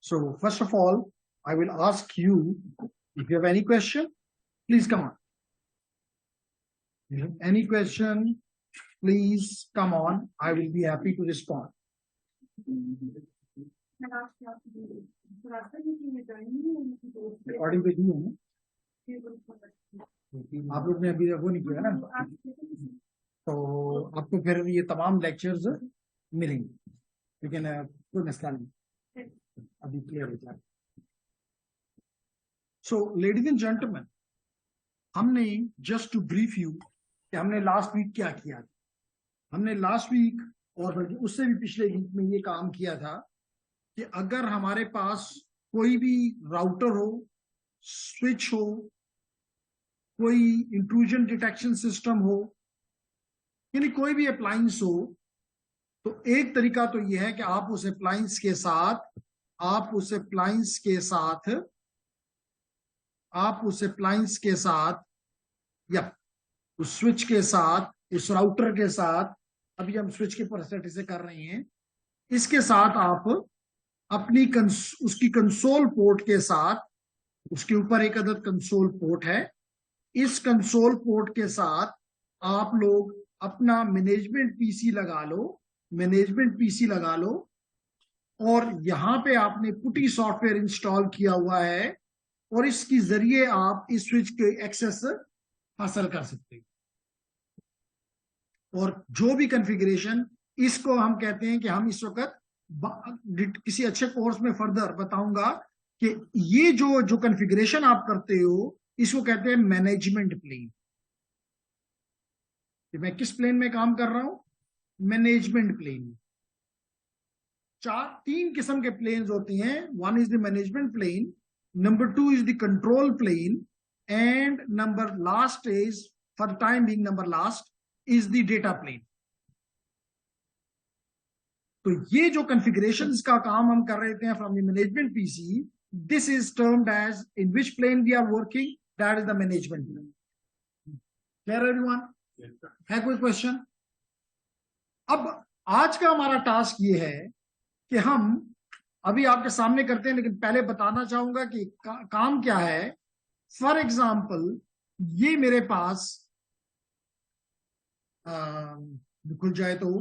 So first of all, I will ask you, if you have any question, please come on. If you have any question, please come on. I will be happy to respond. Recording पे दी है ना? आप लोग ने अभी वो नहीं किया ना, तो आपको फिर ये तमाम लेक्चर्स मिलेंगे, लेकिन कोई मसला नहीं, अभी क्लियर हो जाए. सो लेडीज एंड जेंटलमैन, हमने जस्ट टू ब्रीफ यू कि हमने लास्ट वीक क्या किया था. हमने लास्ट वीक और बल्कि उससे भी पिछले वीक में ये काम किया था कि अगर हमारे पास कोई भी राउटर हो, स्विच हो, कोई इंट्रूजन डिटेक्शन सिस्टम हो, यानी कोई भी अप्लायंस हो, तो एक तरीका तो यह है कि आप उस अप्लायंस के साथ या उस स्विच के साथ, उस राउटर के साथ, अभी हम स्विच के प्रोसेस से कर रहे हैं, इसके साथ आप अपनी उसकी कंसोल पोर्ट के साथ, उसके ऊपर एक अदद कंसोल पोर्ट है, इस कंसोल पोर्ट के साथ आप लोग अपना मैनेजमेंट पीसी लगा लो, और यहां पे आपने पुटी सॉफ्टवेयर इंस्टॉल किया हुआ है, और इसके जरिए आप इस स्विच के एक्सेस हासिल कर सकते हैं. और जो भी कॉन्फ़िगरेशन, इसको हम कहते हैं कि हम इस वक्त किसी अच्छे कोर्स में फर्दर बताऊंगा कि ये जो कॉन्फ़िगरेशन आप करते हो, इसको कहते हैं मैनेजमेंट प्लेन. मैं किस प्लेन में काम कर रहा हूं? Management plane. तीन किस्म के प्लेन्स होती हैं. One is the management plane, number 2 is the control plane, and number last is, for the time being number last, is the data plane. तो ये जो कॉन्फ़िगरेशंस का काम हम कर रहे थे from the management PC, this is termed as in which plane we are working, that is the management plane. Clear everyone? है कोई क्वेश्चन? अब आज का हमारा टास्क ये है कि हम अभी आपके सामने करते हैं, लेकिन पहले बताना चाहूंगा कि काम क्या है. फॉर एग्जाम्पल, ये मेरे पास खुल जाए तो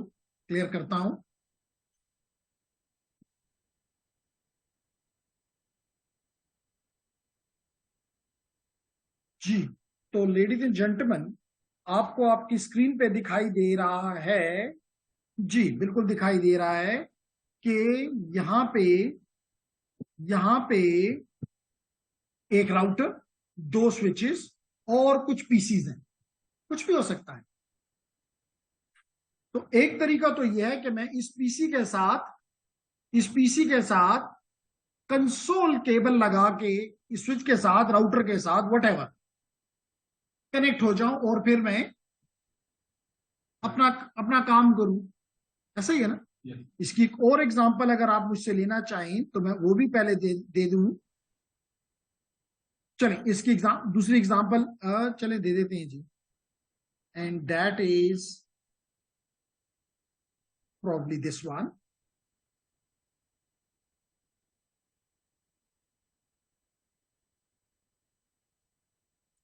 क्लियर करता हूं. जी, तो लेडीज एंड जेंटलमैन, आपको आपकी स्क्रीन पे दिखाई दे रहा है, जी बिल्कुल दिखाई दे रहा है कि यहां पे एक राउटर, 2 स्विचेस और कुछ पीसीज हैं. कुछ भी हो सकता है. तो एक तरीका तो यह है कि मैं इस पीसी के साथ कंसोल केबल लगा के, इस स्विच के साथ, राउटर के साथ, व्हाटएवर, कनेक्ट हो जाऊं और फिर मैं अपना काम करूं. ऐसा ही है ना? इसकी एक और एग्जांपल अगर आप मुझसे लेना चाहें तो मैं वो भी पहले दे दूं. चलें, इसकी दूसरी एग्जांपल चलें दे देते हैं जी. And that is probably this one.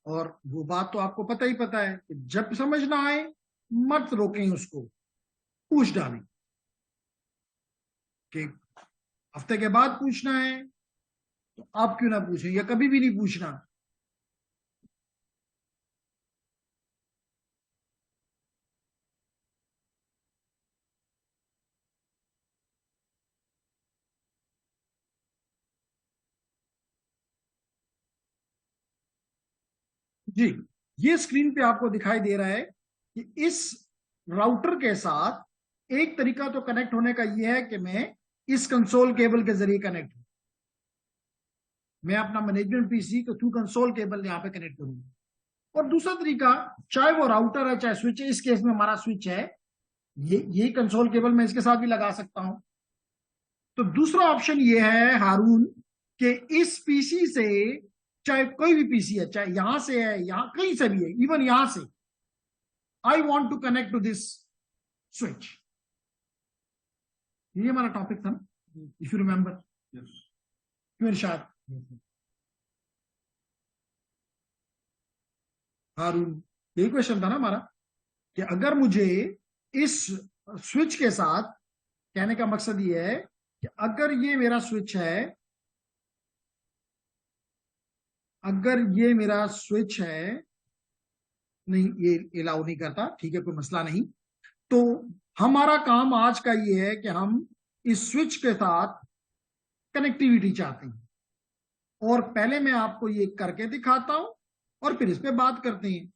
और वो बात तो आपको पता है कि जब समझ ना आए मत रोकें उसको, पूछ डालें. कि हफ्ते के बाद पूछना है तो आप क्यों ना पूछें, या कभी भी नहीं पूछना. जी, ये स्क्रीन पे आपको दिखाई दे रहा है कि इस राउटर के साथ एक तरीका तो कनेक्ट होने का यह है कि मैं इस कंसोल केबल के जरिए कनेक्ट हूं. मैं अपना मैनेजमेंट पीसी को थ्रू कंसोल केबल यहां पे कनेक्ट करूंगा. और दूसरा तरीका, चाहे वो राउटर है चाहे स्विच है, इस केस में हमारा स्विच है, ये कंसोल केबल मैं इसके साथ भी लगा सकता हूं. तो दूसरा ऑप्शन ये है हारून, कि इस पीसी से, चाहे कोई भी पीसी है, चाहे यहां से है, यहां कहीं से भी है, इवन यहां से, I want to connect to this switch. ये हमारा टॉपिक था, इफ यू रिमेंबर. क्यों इरशाद? हारून, यही क्वेश्चन था ना हमारा, कि अगर मुझे इस स्विच के साथ, कहने का मकसद ये है कि अगर ये मेरा स्विच है, अगर ये मेरा स्विच है, नहीं ये अलाउ नहीं करता, ठीक है कोई मसला नहीं। तो हमारा काम आज का ये है कि हम इस स्विच के साथ कनेक्टिविटी चाहते हैं, और पहले मैं आपको ये करके दिखाता हूं और फिर इस पे बात करते हैं।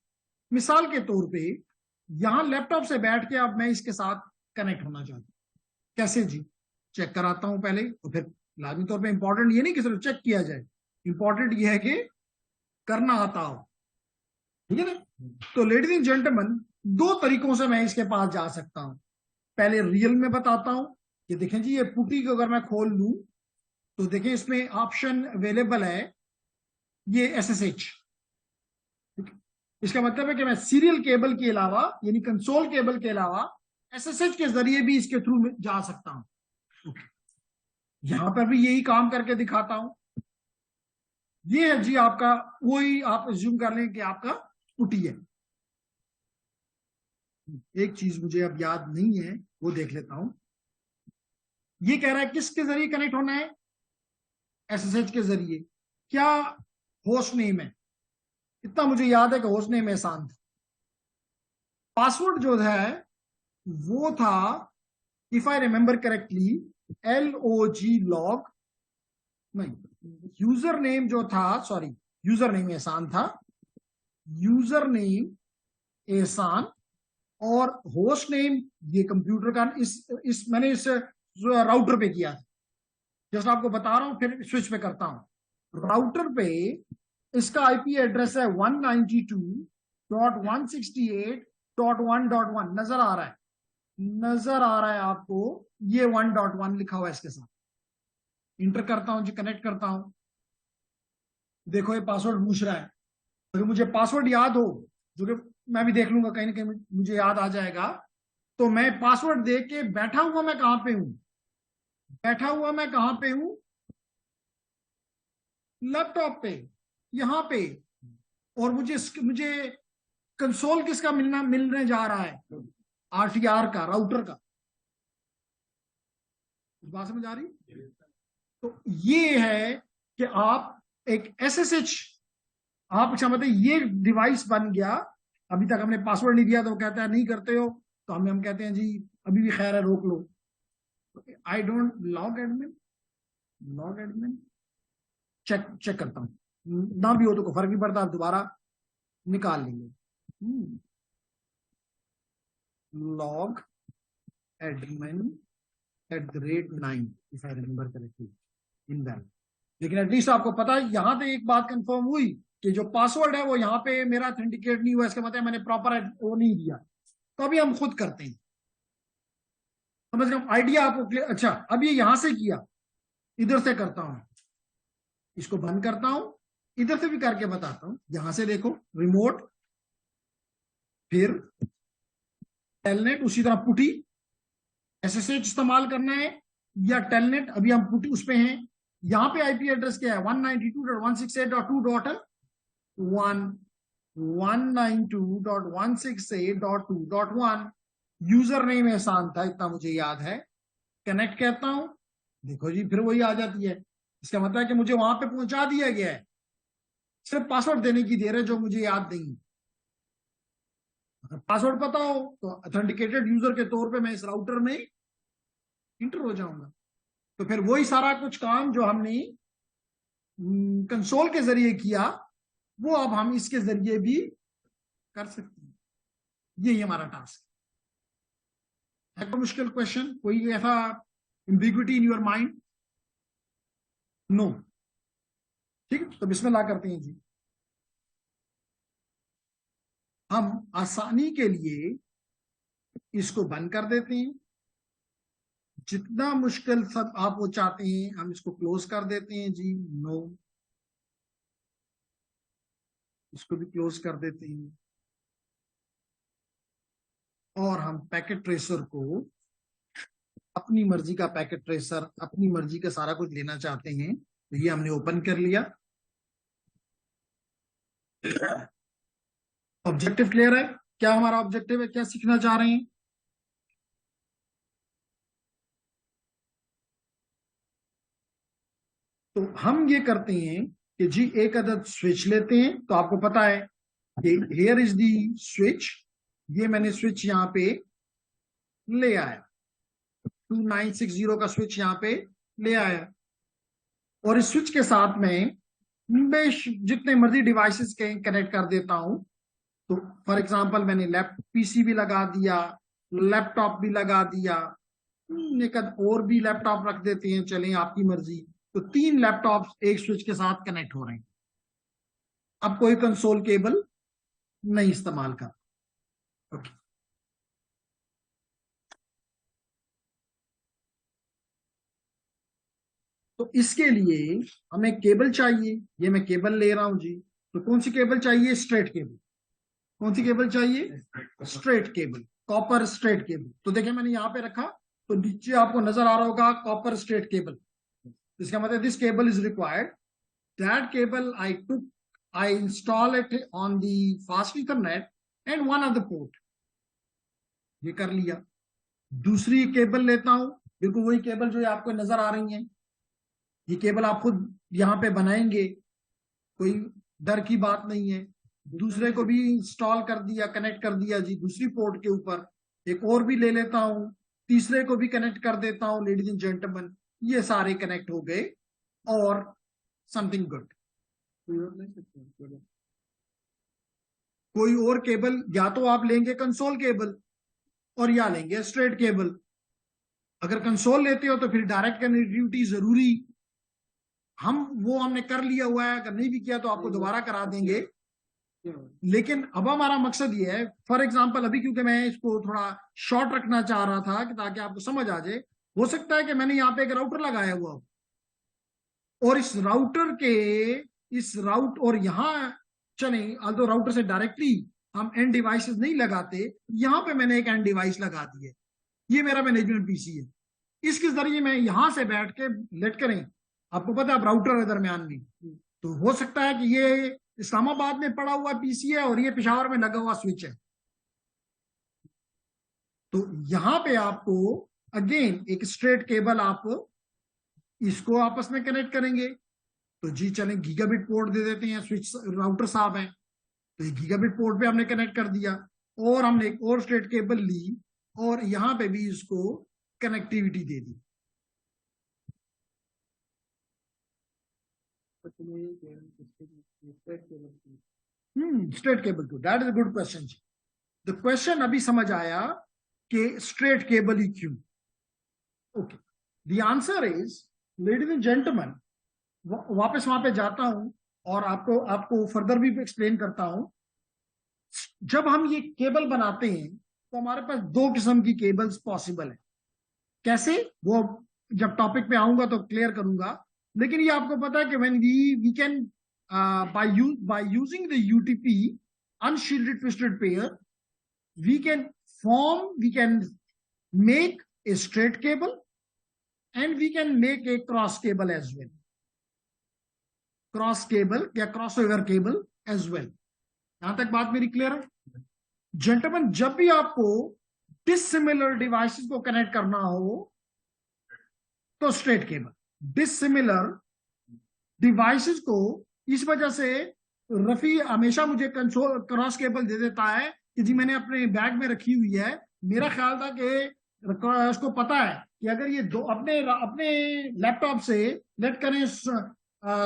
मिसाल के तौर पे यहां लैपटॉप से बैठ के अब मैं इसके साथ कनेक्ट होना चाहता हूं, कैसे जी? चेक कराता हूं पहले, तो फिर लाजमी तौर पे इंपॉर्टेंट ये नहीं कि सिर्फ चेक किया जाए, इंपॉर्टेंट ये है कि करना आता हो, ठीक है ना? तो लेडीज एंड जेंटलमैन, दो तरीकों से मैं इसके पास जा सकता हूं। पहले रियल में बताता हूं कि देखें जी, ये पुटी को अगर मैं खोल लूं तो देखें इसमें ऑप्शन अवेलेबल है, ये एसएसएच। इसका मतलब है कि मैं सीरियल केबल के अलावा, यानी कंसोल केबल के अलावा एसएसएच के जरिए भी इसके थ्रू जा सकता हूं। यहां पर भी यही काम करके दिखाता हूं। ये है जी आपका, वही आप एज्यूम कर लें कि आपका पुटी है। एक चीज मुझे अब याद नहीं है, वो देख लेता हूं। ये कह रहा है किसके जरिए कनेक्ट होना है? एसएसएच के जरिए। क्या होस्ट नेम है? इतना मुझे याद है कि होस्ट नेम एहसान था। पासवर्ड जो है वो था, if I remember correctly, LOG नहीं, यूजर नेम जो था, सॉरी, यूजर नेम एहसान था, यूजर नेम एहसान, और होस्ट नेम ये कंप्यूटर का, इस मैंने इस राउटर पे किया था, जस्ट आपको बता रहा हूं, फिर स्विच पे करता हूं। राउटर पे इसका आईपी एड्रेस है 192.168.1.1। नजर आ रहा है, नजर आ रहा है आपको? ये 1.1 लिखा हुआ है इसके साथ। इंटर करता हूं जी, कनेक्ट करता हूं, देखो ये पासवर्ड पूछ रहा है। अगर मुझे पासवर्ड याद हो, जो कि मैं भी देख लूंगा, कहीं ना कहीं मुझे याद आ जाएगा, तो मैं पासवर्ड दे के बैठा हुआ मैं कहां पे हूं? बैठा हुआ मैं कहां पे हूं? लैपटॉप पे, यहां पे। और मुझे कंसोल किसका मिलने जा रहा है? RTR का, राउटर का। बात समझ आ रही? तो ये है कि आप एक SSH, आप अच्छा मतलब ये डिवाइस बन गया। अभी तक हमने पासवर्ड नहीं दिया तो वो कहता है नहीं करते हो, तो हम कहते हैं जी अभी भी खैर है, रोक लो। I don't log admin, log admin, check check करता हूं, ना भी हो तो कोई फर्क नहीं पड़ता, आप दोबारा निकाल लेंगे। Log admin @9, if I remember correctly, in that. लेकिन एटलीस्ट आपको पता है, यहां पे एक बात कंफर्म हुई कि जो पासवर्ड है वो यहाँ पे मेरा ऑथेंटिकेट नहीं हुआ, इसका मतलब मैंने प्रॉपर वो नहीं दिया। तो अभी हम खुद करते हैं, समझ रहे हो आइडिया आपको क्लियर? अच्छा, अब ये यहां से किया, इधर से करता हूं, इसको बंद करता हूं, इधर से भी करके बताता हूं। यहां से देखो, रिमोट, फिर टेलनेट, उसी तरह पुटी, SSH इस्तेमाल करना है या टेलनेट, अभी हम पुटी उस पे हैं। यहां पे आईपी एड्रेस क्या है? 192.168.2.1, 192.168.2.1। यूजर नेम एहसान था, इतना मुझे याद है। कनेक्ट कहता हूं, देखो जी फिर वही आ जाती है। इसका मतलब है कि मुझे वहां पे पहुंचा दिया गया है, सिर्फ पासवर्ड देने की देर है जो मुझे याद नहीं। अगर पासवर्ड पता हो तो ऑथेंटिकेटेड यूजर के तौर पे मैं इस राउटर में इंटर हो जाऊंगा। तो फिर वही सारा कुछ काम जो हमने कंसोल के जरिए किया, वो अब हम इसके जरिए भी कर सकते हैं। यही हमारा टास्क है। कोई मुश्किल क्वेश्चन, कोई ऐसा ambiguity in your mind? No? ठीक है, तो बिस्मिल्लाह करते हैं जी। हम आसानी के लिए इसको बंद कर देते हैं। जितना मुश्किल सब आप वो चाहते हैं, हम इसको क्लोज कर देते हैं जी। नो, इसको भी क्लोज कर देते हैं। और हम पैकेट ट्रेसर को, अपनी मर्जी का पैकेट ट्रेसर, अपनी मर्जी का सारा कुछ लेना चाहते हैं, तो ये हमने ओपन कर लिया। ऑब्जेक्टिव क्लियर है? क्या हमारा ऑब्जेक्टिव है, क्या सीखना चाह रहे हैं? तो हम ये करते हैं कि जी एक अदद स्विच लेते हैं। तो आपको पता है कि हियर इज दी स्विच, ये मैंने स्विच यहां पे ले आया, 2960 का स्विच यहां पे ले आया। और इस स्विच के साथ में मैं जितने मर्जी डिवाइसेस के कनेक्ट कर देता हूं। तो फॉर एग्जांपल मैंने पीसी भी लगा दिया, लैपटॉप भी लगा दिया, एक और भी लैपटॉप रख देते हैं, चलें आपकी मर्जी। तो 3 लैपटॉप एक स्विच के साथ कनेक्ट हो रहे हैं। अब कोई कंसोल केबल नहीं इस्तेमाल कर। ओके। तो इसके लिए हमें केबल चाहिए। ये मैं केबल ले रहा हूं जी। तो कौन सी केबल चाहिए? Straight cable. कौन सी केबल चाहिए? Straight cable, copper straight cable. तो देखिए मैंने यहां पे रखा, तो नीचे आपको नजर आ रहा होगा कॉपर स्ट्रेट केबल। इसका मतलब this cable is required. That cable I install it on the fast Ethernet and one of the port. ये कर लिया। दूसरी केबल लेता हूं, बिल्कुल वही केबल जो आपको नजर आ रही है। ये केबल आप खुद यहाँ पे बनाएंगे, कोई डर की बात नहीं है। दूसरे को भी इंस्टॉल कर दिया, कनेक्ट कर दिया जी दूसरी पोर्ट के ऊपर। एक और भी ले लेता हूं, तीसरे को भी कनेक्ट कर देता हूं। लेडीज एंड जेंटलमैन, ये सारे कनेक्ट हो गए। और समथिंग गुड। कोई और केबल या तो आप लेंगे कंसोल केबल, और या लेंगे स्ट्रेट केबल। अगर कंसोल लेते हो तो फिर डायरेक्ट कनेक्टिविटी जरूरी, हमने कर लिया हुआ है। अगर नहीं भी किया तो आपको दोबारा करा देंगे। लेकिन अब हमारा मकसद ये है, फॉर एग्जांपल अभी क्योंकि मैं इसको थोड़ा शॉर्ट रखना चाह रहा था कि ताकि आपको समझ आ जाए। हो सकता है कि मैंने यहाँ पे एक राउटर लगाया हुआ हो, और इस राउटर के इस राउट और यहाँ चले, तो राउटर से डायरेक्टली हम एंड डिवाइसेस नहीं लगाते, यहाँ पे मैंने एक एंड डिवाइस लगा दी है। ये मेरा मैनेजमेंट पीसी है। इसके जरिए मैं यहां से बैठ के लेट करें, आपको पता है अब राउटर है दरमियान में, तो हो सकता है कि ये इस्लामाबाद में पड़ा हुआ पीसी है और ये पिशावर में लगा हुआ स्विच है। तो यहां पे आपको अगेन एक स्ट्रेट केबल आप इसको आपस में कनेक्ट करेंगे। तो जी चलें गीगाबिट पोर्ट दे देते हैं, स्विच राउटर साहब है, तो ये गीगाबिट पोर्ट पे हमने कनेक्ट कर दिया। और हमने एक और स्ट्रेट केबल ली और यहां पे भी इसको कनेक्टिविटी दे दी। Straight cable to, that is a good question जी। द क्वेश्चन अभी समझ आया कि स्ट्रेट केबल ही क्यों। Okay, the answer is, ladies and gentlemen, वापस वहां पे जाता हूं और आपको आपको फर्दर भी एक्सप्लेन करता हूं। जब हम ये केबल बनाते हैं तो हमारे पास 2 किस्म की केबल्स पॉसिबल है। कैसे, वो जब टॉपिक पे आऊंगा तो क्लियर करूंगा। लेकिन ये आपको पता है कि when we can by using the UTP unshielded twisted pair, we can make a straight cable and we can make a cross cable as well. Cross cable या cross over cable as well. यहां तक बात मेरी clear है? Gentleman, जब भी आपको dissimilar devices को कनेक्ट करना हो तो स्ट्रेट केबल। डिसिमिलर डिवाइसेस को, इस वजह से रफी हमेशा मुझे कंसोल क्रॉस केबल दे देता है कि जी मैंने अपने बैग में रखी हुई है। मेरा ख्याल था कि उसको पता है कि अगर ये दो अपने अपने लैपटॉप से लेट करें,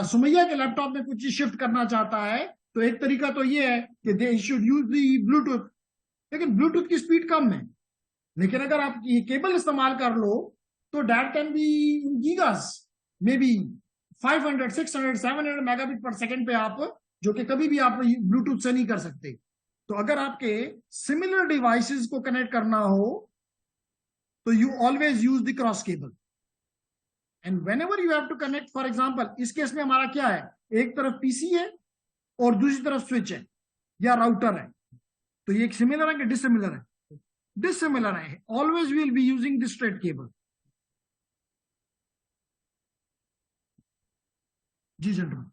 सुमैया के लैपटॉप में कुछ शिफ्ट करना चाहता है, तो एक तरीका तो ये है कि they should use the Bluetooth. लेकिन ब्लूटूथ की स्पीड कम है। लेकिन अगर आप ये केबल इस्तेमाल कर लो तो that can be gigas, may be 500 600 700 megabit per second पे आप, जो कि कभी भी आप ब्लूटूथ से नहीं कर सकते। तो अगर आपके सिमिलर डिवाइसेस को कनेक्ट करना हो तो you always use the cross cable. And whenever you have to connect, for example इस केस में हमारा क्या है, एक तरफ पीसी है और दूसरी तरफ स्विच है या राउटर है। तो ये सिमिलर है कि डिसिमिलर है? डिसिमिलर है। Always will be using the straight cable. जी जेंटलमैन।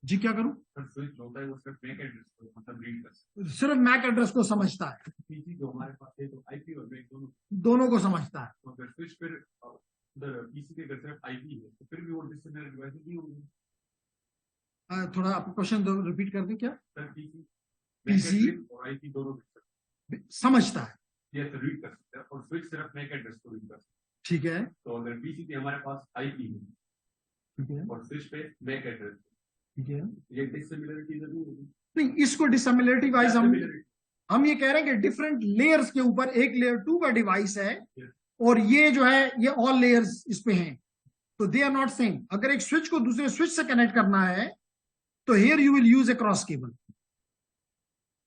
जी क्या करूं? स्विच होता है वो सिर्फ मैक एड्रेस को मतलब रीड कर सकता सिर्फ मैक एड्रेस को समझता है, है। पीसी जो हमारे पास है तो आईपी और मैक दोनों दोनों को समझता है। तो अगर स्विच फिर उधर पीसी के अगर सिर्फ आईपी है तो फिर भी वो डिसिमिलर डिवाइसेस नहीं होंगे। थोड़ा आप क्वेश्चन रिपीट कर दें क्या? सर पीसी पीसी और आईपी दोनों समझता है, ये तो रीड कर सकते हैं और स्विच सिर्फ मैक एड्रेस को रीड कर सकते हैं। ठीक है, तो अगर पीसी पे हमारे पास आईपी है ठीक है, और स्विच पे मैक एड्रेस, ठीक है। ये डिसिमिलरिटी जरूर होगी। नहीं, इसको डिसमिलरिटी वाइज हम ये कह रहे हैं कि डिफरेंट लेयर्स के ऊपर एक लेयर 2 का डिवाइस है और ये जो है ये ऑल लेयर्स इस पे हैं, तो दे आर नॉट सेम। अगर एक स्विच को दूसरे स्विच से कनेक्ट करना है तो here you will use A cross cable.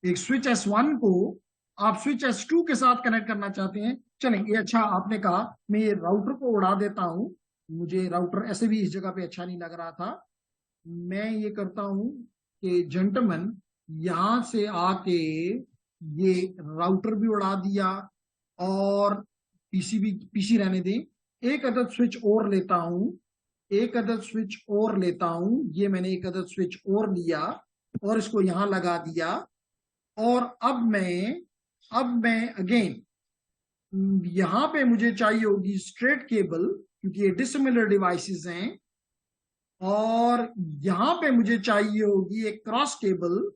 एक स्विच S1 को आप स्विच S2 के साथ कनेक्ट करना चाहते हैं, चलें ये अच्छा आपने कहा, मैं ये राउटर को उड़ा देता हूं, मुझे राउटर ऐसे भी इस जगह पे अच्छा नहीं लग रहा था। मैं ये करता हूं कि जेंटलमैन यहां से आके ये राउटर भी उड़ा दिया और पीसी रहने दें। एक अदद स्विच और लेता हूं, एक अदद स्विच और लेता हूं, ये मैंने एक अदद स्विच और लिया और इसको यहां लगा दिया। और अब मैं अगेन यहां पे मुझे चाहिए होगी स्ट्रेट केबल क्योंकि ये डिसिमिलर डिवाइसेस हैं, और यहां पे मुझे चाहिए होगी एक क्रॉस केबल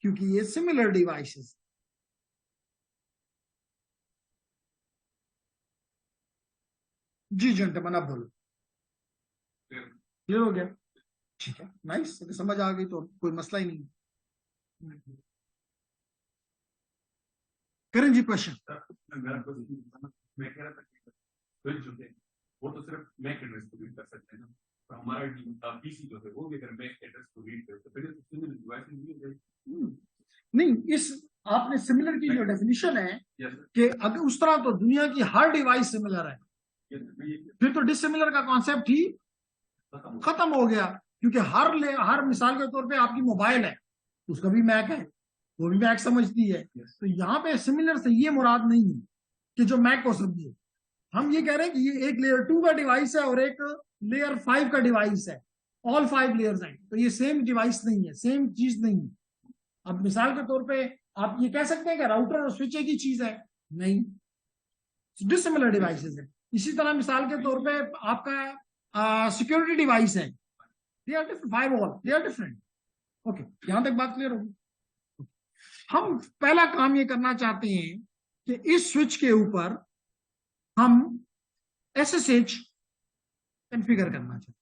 क्योंकि ये सिमिलर डिवाइसेस। जी जेंटलमैन अब बोलो, क्लियर हो गया? ठीक है, नाइस, समझ आ गई तो कोई मसला ही नहीं। करें जी क्वेश्चन। मेरा क्वेश्चन मैं कह रहा था कि स्विच जो है वो तो सिर्फ मैक एड्रेस को रीड कर सकते हैं ना, तो हमारा पीसी जो है वो भी अगर मैक एड्रेस को रीड करे तो फिर तो सिमिलर डिवाइस नहीं हो जाएगी। नहीं, इस आपने सिमिलर की जो डेफिनेशन है यस कि अगर उस तरह तो दुनिया की हर डिवाइस सिमिलर है, फिर तो डिसिमिलर का कॉन्सेप्ट ही खत्म हो गया। क्योंकि हर मिसाल के तौर पे आपकी मोबाइल है, उसका भी मैक है, वो भी मैक समझती है। तो यहाँ पे सिमिलर से ये मुराद नहीं है कि जो मैक को समझे। हम ये कह रहे हैं कि ये एक लेयर 2 का डिवाइस है और एक लेयर 5 का डिवाइस है, ऑल 5 लेयर्स हैं, तो ये सेम डिवाइस नहीं है, सेम चीज नहीं है। अब मिसाल के तौर पे आप ये कह सकते हैं कि राउटर और स्विच एक ही चीज है, नहीं, डिसिमिलर डिवाइसेस है। इसी तरह मिसाल के तौर पे आपका सिक्योरिटी डिवाइस है, they are different, firewall, they are different. Okay, यहां तक बात क्लियर होगी। हम पहला काम ये करना चाहते हैं कि इस स्विच के ऊपर हम SSH कॉन्फ़िगर करना चाहते हैं।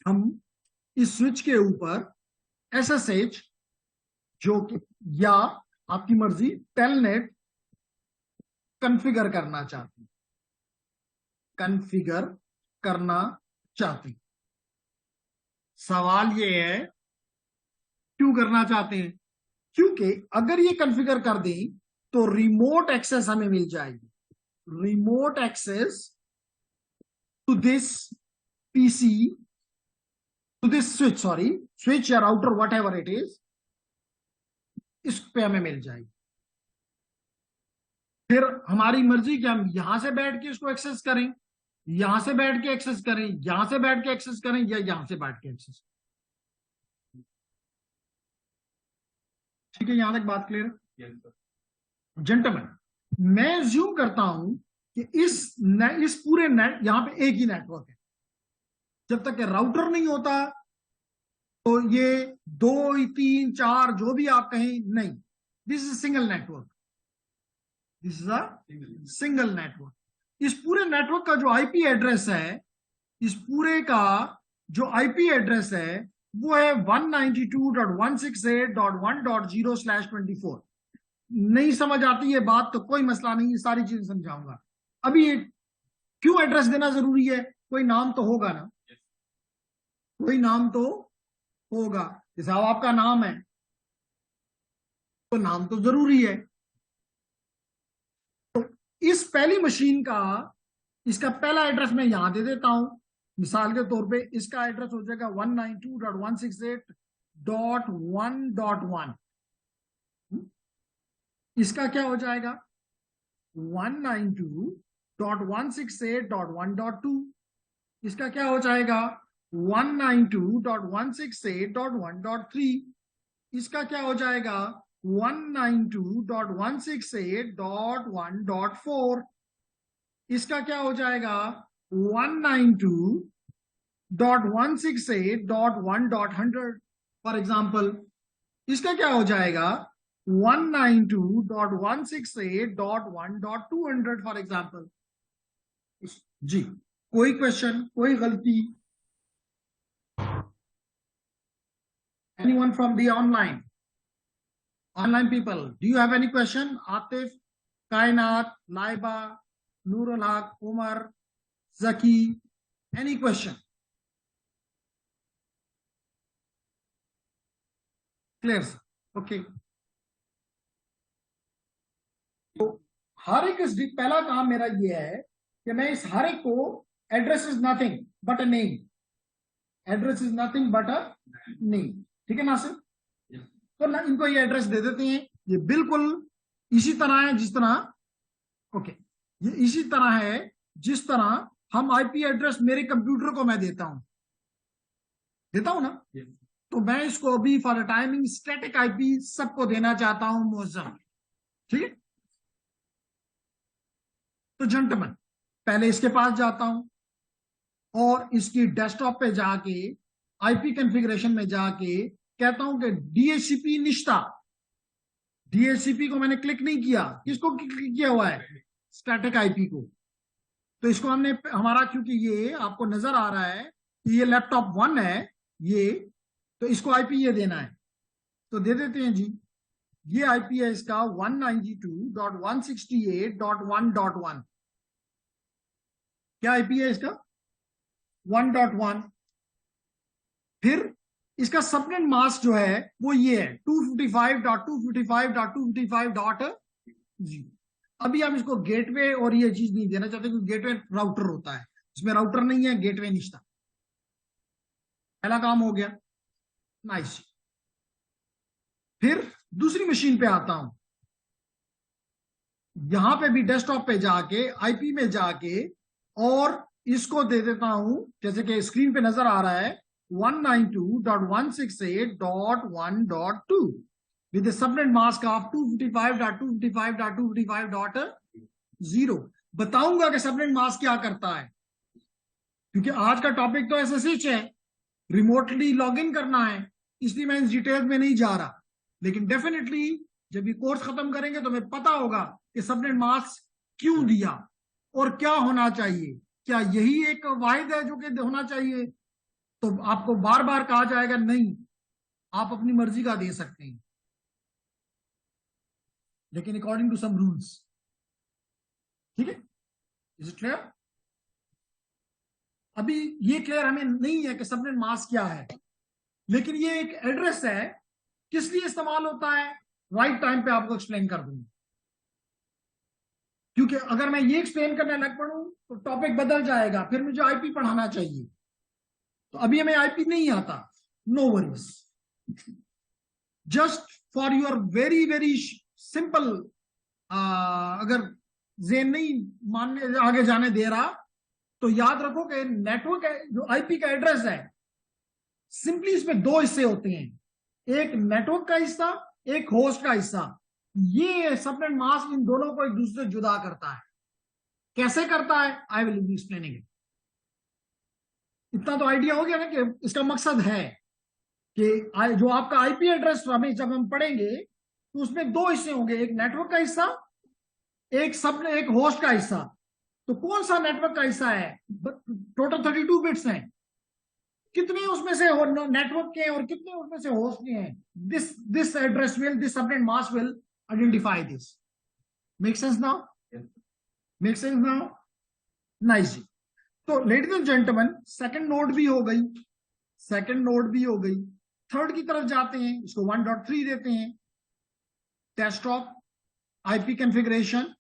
हम इस स्विच के ऊपर SSH जो कि या आपकी मर्जी टेलनेट कॉन्फ़िगर करना चाहते हैं, कॉन्फ़िगर करना चाहते हैं। सवाल ये है क्यों करना चाहते हैं? क्योंकि अगर ये कॉन्फ़िगर कर दें तो रिमोट एक्सेस हमें मिल जाएगी, remote access to this PC, to this switch, sorry switch या router whatever it is, इस पे हमें मिल जाएगी। फिर हमारी मर्जी कि हम यहां से बैठ के इसको एक्सेस करें, यहां से बैठ के एक्सेस करें, यहां से बैठ के एक्सेस करें, या यहां से बैठ के एक्सेस। ठीक है, यहां तक बात क्लियर है? जेंटलमैन, मैं ज्यूम करता हूं कि इस पूरे नेट यहां पे एक ही नेटवर्क है। जब तक राउटर नहीं होता तो ये 2 3 4 जो भी आप कहें, नहीं, this is single network, this is a single network. इस पूरे नेटवर्क का जो आईपी एड्रेस है, इस पूरे का जो आईपी एड्रेस है वो है 192.168.1.0/24। नहीं समझ आती है बात तो कोई मसला नहीं, ये सारी चीजें समझाऊंगा। अभी ये क्यों एड्रेस देना जरूरी है? कोई नाम तो होगा ना, कोई नाम तो होगा। जैसे अब आपका नाम है तो नाम तो जरूरी है। तो इस पहली मशीन का इसका पहला एड्रेस मैं यहां दे देता हूं। मिसाल के तौर पे इसका एड्रेस हो जाएगा 192.168.1.1। इसका क्या हो जाएगा 192.168.1.2, इसका क्या हो जाएगा 192.168.1.3, इसका क्या हो जाएगा 192.168.1.4, इसका क्या हो जाएगा 192.168.1.100 फॉर एग्जाम्पल, इसका क्या हो जाएगा 192.168.1.200 फॉर एग्जाम्पल। जी, कोई क्वेश्चन, कोई गलती? Anyone from the online people, do you have any question? Atif, Kainat, Laiba, Nurul Haq, Umar, Zaki, any question? Clear, sir. Okay. तो हर एक पहला काम मेरा ये है कि मैं इस हर एक को, address is nothing but a name, address is nothing but a name, ठीक है ना सर? तो ना इनको ये एड्रेस दे देते हैं, ये बिल्कुल इसी तरह है जिस तरह, ओके, ये इसी तरह है जिस तरह हम आईपी एड्रेस मेरे कंप्यूटर को मैं देता हूं ना। तो मैं इसको अभी फॉर टाइमिंग स्टैटिक आईपी सबको देना चाहता हूं मुअज्जम, ठीक है? तो जेंटलमैन, पहले इसके पास जाता हूं और इसकी डेस्कटॉप पे जाके आईपी कॉन्फ़िगरेशन में जाके कहता हूं कि डीएचसीपी निश्ता, डीएचसीपी को मैंने क्लिक नहीं किया, किसको क्लिक किया हुआ है? स्टैटिक आईपी को। तो इसको हमने, हमारा क्योंकि ये आपको नजर आ रहा है कि ये लैपटॉप 1 है ये, तो इसको आईपी ये देना है, तो दे देते हैं जी। ये आईपी है इसका 192.168.1.1, क्या आईपी है इसका 1.1। फिर इसका सबनेट मास्क जो है वो ये है 255.255.255.0। अभी हम इसको गेटवे और ये चीज नहीं देना चाहते क्योंकि गेटवे राउटर होता है, इसमें राउटर नहीं है, गेटवे निश्ता। पहला काम हो गया, नाइस। फिर दूसरी मशीन पे आता हूं, यहां पे भी डेस्कटॉप पे जाके आईपी में जाके और इसको दे देता हूं, जैसे कि स्क्रीन पे नजर आ रहा है 192.168.1.2 with the subnet mask of 255.255.255.0। बताऊंगा कि सबनेट मास्क क्या करता है, क्योंकि आज का टॉपिक तो एसएसएच है, रिमोटली लॉगिन करना है, इसलिए मैं इस डिटेल में नहीं जा रहा। लेकिन डेफिनेटली जब ये कोर्स खत्म करेंगे तो हमें पता होगा कि सबनेट मास्क क्यों दिया और क्या होना चाहिए, क्या यही एक वाहिद है जो कि होना चाहिए? तो आपको बार बार कहा जाएगा नहीं, आप अपनी मर्जी का दे सकते हैं, लेकिन अकॉर्डिंग टू सम रूल्स, ठीक है? Is it clear? अभी ये क्लियर हमें नहीं है कि सबनेट मास्क क्या है, लेकिन ये एक एड्रेस है, किस लिए इस्तेमाल होता है राइट टाइम पे आपको एक्सप्लेन कर दूंगा। क्योंकि अगर मैं ये एक्सप्लेन करने लग पड़ूं तो टॉपिक बदल जाएगा, फिर मुझे आईपी पढ़ाना चाहिए, तो अभी हमें आईपी नहीं आता, no worries. Just for your very very simple, अगर जेन नहीं मानने आगे जाने दे रहा तो याद रखो कि नेटवर्क जो आईपी का एड्रेस है, सिंपली इसमें दो हिस्से होते हैं, एक नेटवर्क का हिस्सा, एक होस्ट का हिस्सा। ये सबनेट मास्क इन दोनों को एक दूसरे से जुदा करता है। कैसे करता है? I will be explaining it. इतना तो आइडिया हो गया ना कि इसका मकसद है कि जो आपका आईपी एड्रेस हमें जब हम पढ़ेंगे तो उसमें दो हिस्से होंगे, एक नेटवर्क का हिस्सा, एक होस्ट का हिस्सा। तो कौन सा नेटवर्क का हिस्सा है? टोटल 32 बिट्स हैं, कितने उसमें से नेटवर्क के हैं और कितने उसमें से होस्ट के हैं? This address will, this subnet mask will identify this. Make sense now? Make sense now? Nice जी। तो ladies and gentleman, second node भी हो गई, सेकंड नोड भी हो गई, थर्ड की तरफ जाते हैं, इसको 1.3 देते हैं। डेस्कटॉप आईपी कॉन्फ़िगरेशन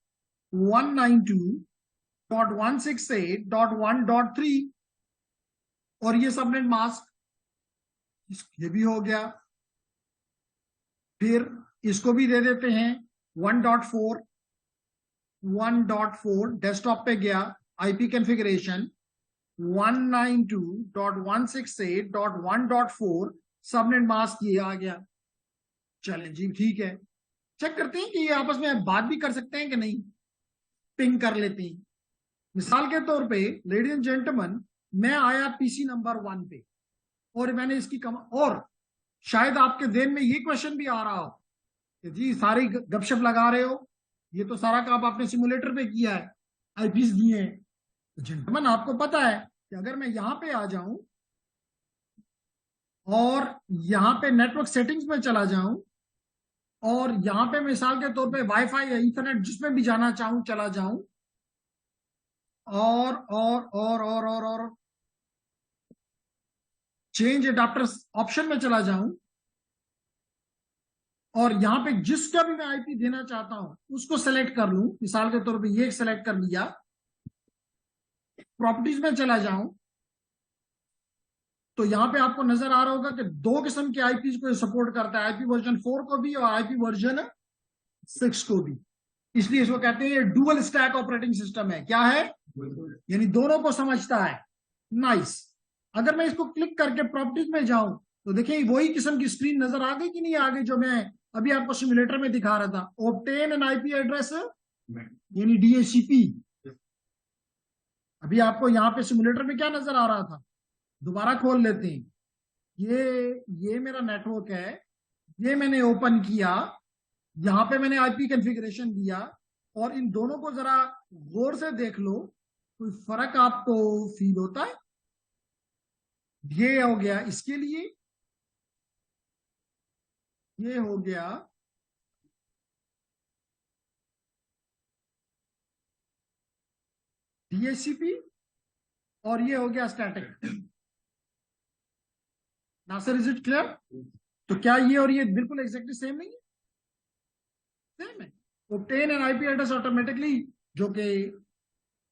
192.168.1.3 और ये सबनेट मास्क, ये भी हो गया। फिर इसको भी दे देते हैं 1.4 1.4 डेस्कटॉप पे गया, आईपी कॉन्फ़िगरेशन 192.168.1.4 सबनेट मास्क ये आ गया। चलें जी, ठीक है। चेक करते हैं कि ये आपस में बात भी कर सकते हैं कि नहीं, पिंग कर लेते हैं। मिसाल के तौर पे लेडीज एंड जेंटलमैन, मैं आया पीसी नंबर 1 पे और मैंने इसकी और शायद आपके ध्यान में ये क्वेश्चन भी आ रहा हो कि जी सारी गपशप लगा रहे हो, ये तो सारा काम आपने सिमुलेटर पे किया है, आईपीस दिए हैं। तो जेंटलमैन आपको पता है कि अगर मैं यहां पे आ जाऊं और यहां पे नेटवर्क सेटिंग्स में चला जाऊं और यहां पे मिसाल के तौर पे वाईफाई या इथरनेट जिसमें भी जाना चाहूं चला जाऊं और चेंज एडाप्टर ऑप्शन में चला जाऊं और यहां पे जिसका भी मैं आईपी देना चाहता हूं उसको सेलेक्ट कर लूं, मिसाल के तौर पे ये सेलेक्ट कर लिया, प्रॉपर्टीज में चला जाऊं तो यहां पे आपको नजर आ रहा होगा कि दो किस्म के आईपी को सपोर्ट करता है, आईपी वर्जन 4 को भी और आईपी वर्जन 6 को भी। इसलिए इसको कहते हैं डुअल स्टैक ऑपरेटिंग सिस्टम है। क्या है? यानी दोनों को समझता है। नाइस। अगर मैं इसको क्लिक करके प्रॉपर्टीज में जाऊं तो देखिए वही किस्म की स्क्रीन नजर आ गई कि नहीं आ गई जो मैं अभी आपको सिमुलेटर में दिखा रहा था। ऑब्टेन एन आईपी एड्रेस यानी डीएचसीपी। अभी आपको यहाँ पे सिमुलेटर में क्या नजर आ रहा था, दोबारा खोल लेते हैं। ये मेरा नेटवर्क है, ये मैंने ओपन किया, यहां पे मैंने आईपी कॉन्फ़िगरेशन दिया और इन दोनों को जरा गौर से देख लो, कोई फर्क आपको फील होता है? ये हो गया इसके लिए, ये हो गया डीएचसीपी और ये हो गया static. Nasir, is it clear? तो क्या ये और ये बिल्कुल एग्जैक्टली सेम नहीं है? सेम है। Obtain N IP address automatically, जो कि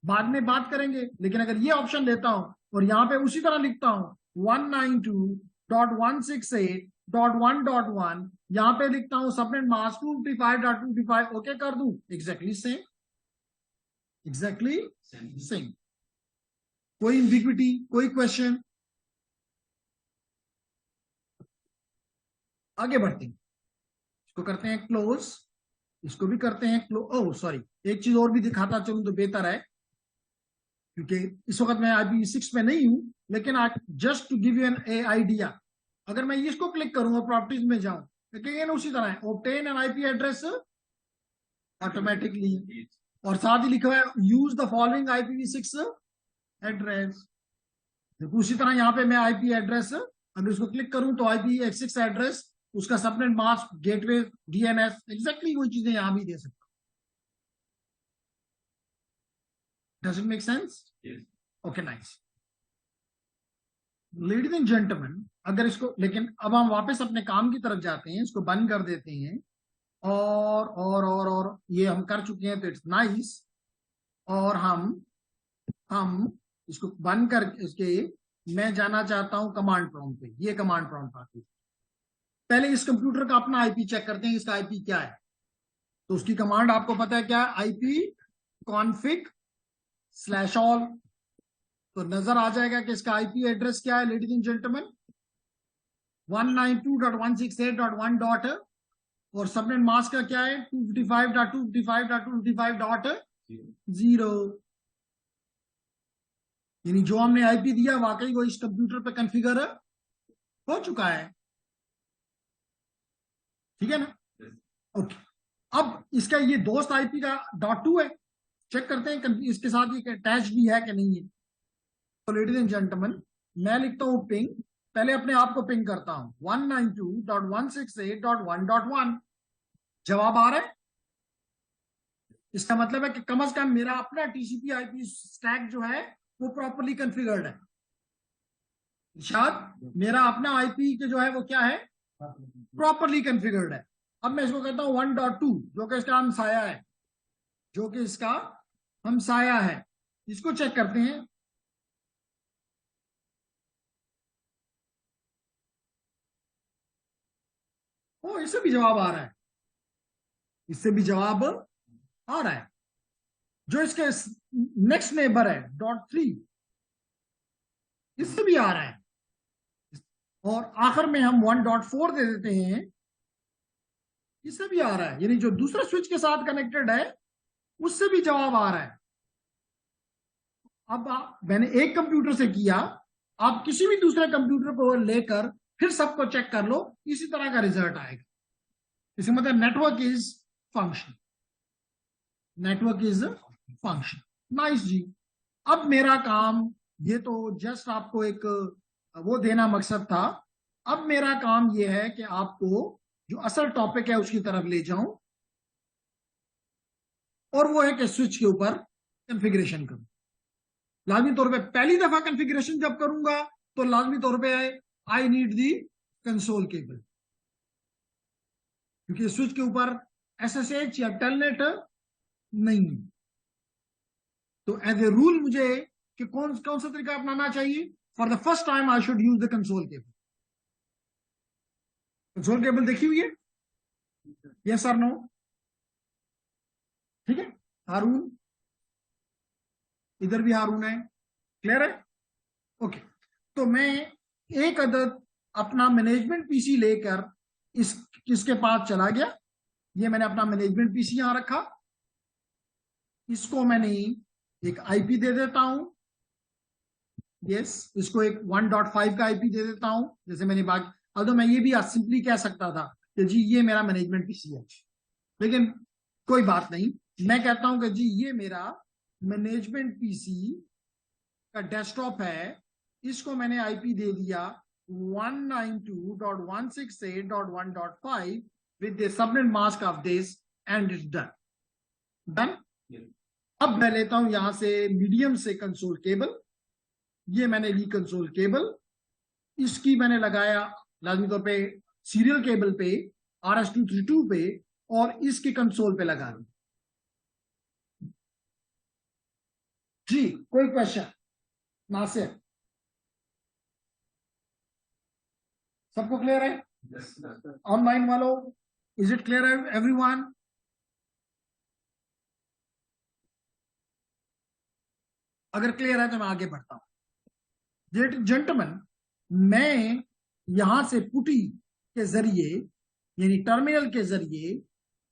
बाद में बात करेंगे, लेकिन अगर ये ऑप्शन लेता हूं और यहां पे उसी तरह लिखता हूं 192.168.1.1, यहां पे लिखता हूं सबनेट मास्क 255.255, ओके कर दूं, एग्जैक्टली सेम, एग्जैक्टली सेम। कोई इम्बिग्विटी, कोई क्वेश्चन? आगे बढ़ते हैं, इसको करते हैं क्लोज, इसको भी करते हैं क्लोज। ओह सॉरी, एक चीज और भी दिखाता चलूं तो बेहतर है, क्योंकि इस वक्त मैं IPv6 में नहीं हूं, लेकिन just to give you an idea, अगर मैं इसको क्लिक करूंगा प्रॉपर्टीज में जाऊं, अगेन उसी तरह है, obtain N IP address automatically, और साथ ही लिखा है use the following IPv6 address. देखो उसी तरह यहाँ पे मैं आईपी एड्रेस अगर इसको क्लिक करूं तो IPv6 एड्रेस, उसका subnet mask, gateway, DNS, exactly वही चीजें यहां भी दे सकता हूं। Does it make sense? Okay nice. Ladies and gentleman, अगर इसको, लेकिन अब हम वापस अपने काम की तरफ जाते हैं, इसको बंद कर देते हैं और ये हम कर चुके हैं तो इट्स नाइस। और हम इसको बंद कर इसके, मैं जाना चाहता हूं कमांड प्रॉम्प्ट पे। ये कमांड प्रॉम्प्ट आती है। पहले इस कंप्यूटर का अपना आईपी चेक करते हैं, इसका आईपी क्या है। तो उसकी कमांड आपको पता है क्या है, IP config/all। तो नजर आ जाएगा कि इसका आईपी एड्रेस क्या है लेडीज एंड जेंटलमैन, 192.168.1. और सबनेट मास्क का क्या है, 255.255.255.0। यानी जो हमने आईपी दिया वाकई वो इस कंप्यूटर पे कॉन्फ़िगर हो चुका है। ठीक है ना? ओके। अब इसका ये दोस्त आईपी का .2 है, चेक करते हैं इसके साथ ये अटैच भी है कि नहीं है। तो लेडीज एंड जेंटलमैन, मैं लिखता हूं पिंग, पहले अपने आप को पिंग करता हूं 192.168.1.1। जवाब आ रहा है? इसका मतलब है कि कम से कम मेरा अपना TCP IP स्टैक जो है वो प्रॉपरली कॉन्फ़िगर्ड है। शायद मेरा अपना आईपी के जो है वो क्या है, प्रॉपरली कॉन्फ़िगर्ड है। अब मैं इसको कहता हूं 1.2, जो कि इसका हमसाया है, जो कि इसका हमसाया है। इसको चेक करते हैं। ओ, इससे भी जवाब आ रहा है। इससे भी जवाब आ रहा है। जो इसके नेक्स्ट नेबर है .3, इससे भी आ रहा है। और आखिर में हम 1.4 दे देते हैं, इससे भी आ रहा है। यानी जो दूसरे स्विच के साथ कनेक्टेड है उससे भी जवाब आ रहा है। अब मैंने एक कंप्यूटर से किया, आप किसी भी दूसरे कंप्यूटर को लेकर फिर सबको चेक कर लो, इसी तरह का रिजल्ट आएगा। इसका मतलब network is function, network is function. Nice जी। अब मेरा काम, ये तो जस्ट आपको एक वो देना मकसद था। अब मेरा काम ये है कि आपको जो असल टॉपिक है उसकी तरफ ले जाऊं, और वो है कि स्विच के ऊपर कॉन्फ़िगरेशन करूं। लाजमी तौर पे पहली दफा कॉन्फ़िगरेशन जब करूंगा तो लाजमी तौर पे I need the console cable, क्योंकि स्विच के ऊपर SSH या टेलनेट नहीं है। तो एज ए रूल मुझे कि कौन कौन सा तरीका अपनाना चाहिए। For the first time I should use the console cable. Console cable देखी हुई है? यस और नो? ठीक है। हारून, इधर भी हारून है, क्लियर है? ओके। तो मैं एक अदद अपना मैनेजमेंट पीसी लेकर इसके पास चला गया। ये मैंने अपना मैनेजमेंट पीसी यहां रखा, इसको मैंने एक आईपी दे देता हूं। यस, इसको एक 1.5 का आईपी दे देता हूं, जैसे मैंने बात। अब मैं ये भी सिंपली कह सकता था कि जी ये मेरा मैनेजमेंट पीसी है, लेकिन कोई बात नहीं, मैं कहता हूं कि जी ये मेरा मैनेजमेंट पीसी का डेस्कटॉप है। इसको मैंने आईपी दे दिया 192.168.1.5 with the subnet mask of this, and it's done. Done. अब मैं लेता हूं यहां से मीडियम से कंसोल केबल। ये मैंने ली कंसोल केबल, इसकी मैंने लगाया लाजमी तौर पे सीरियल केबल पे RS-232 पे, और इसकी कंसोल पे लगा दी। जी कोई क्वेश्चन? नासिर, सबको क्लियर है? ऑनलाइन वालों, इज इट क्लियर एवरीवन? अगर क्लियर है तो मैं आगे बढ़ता हूं। जेंटलमैन, मैं यहां से पुटी के जरिए, यानी टर्मिनल के जरिए,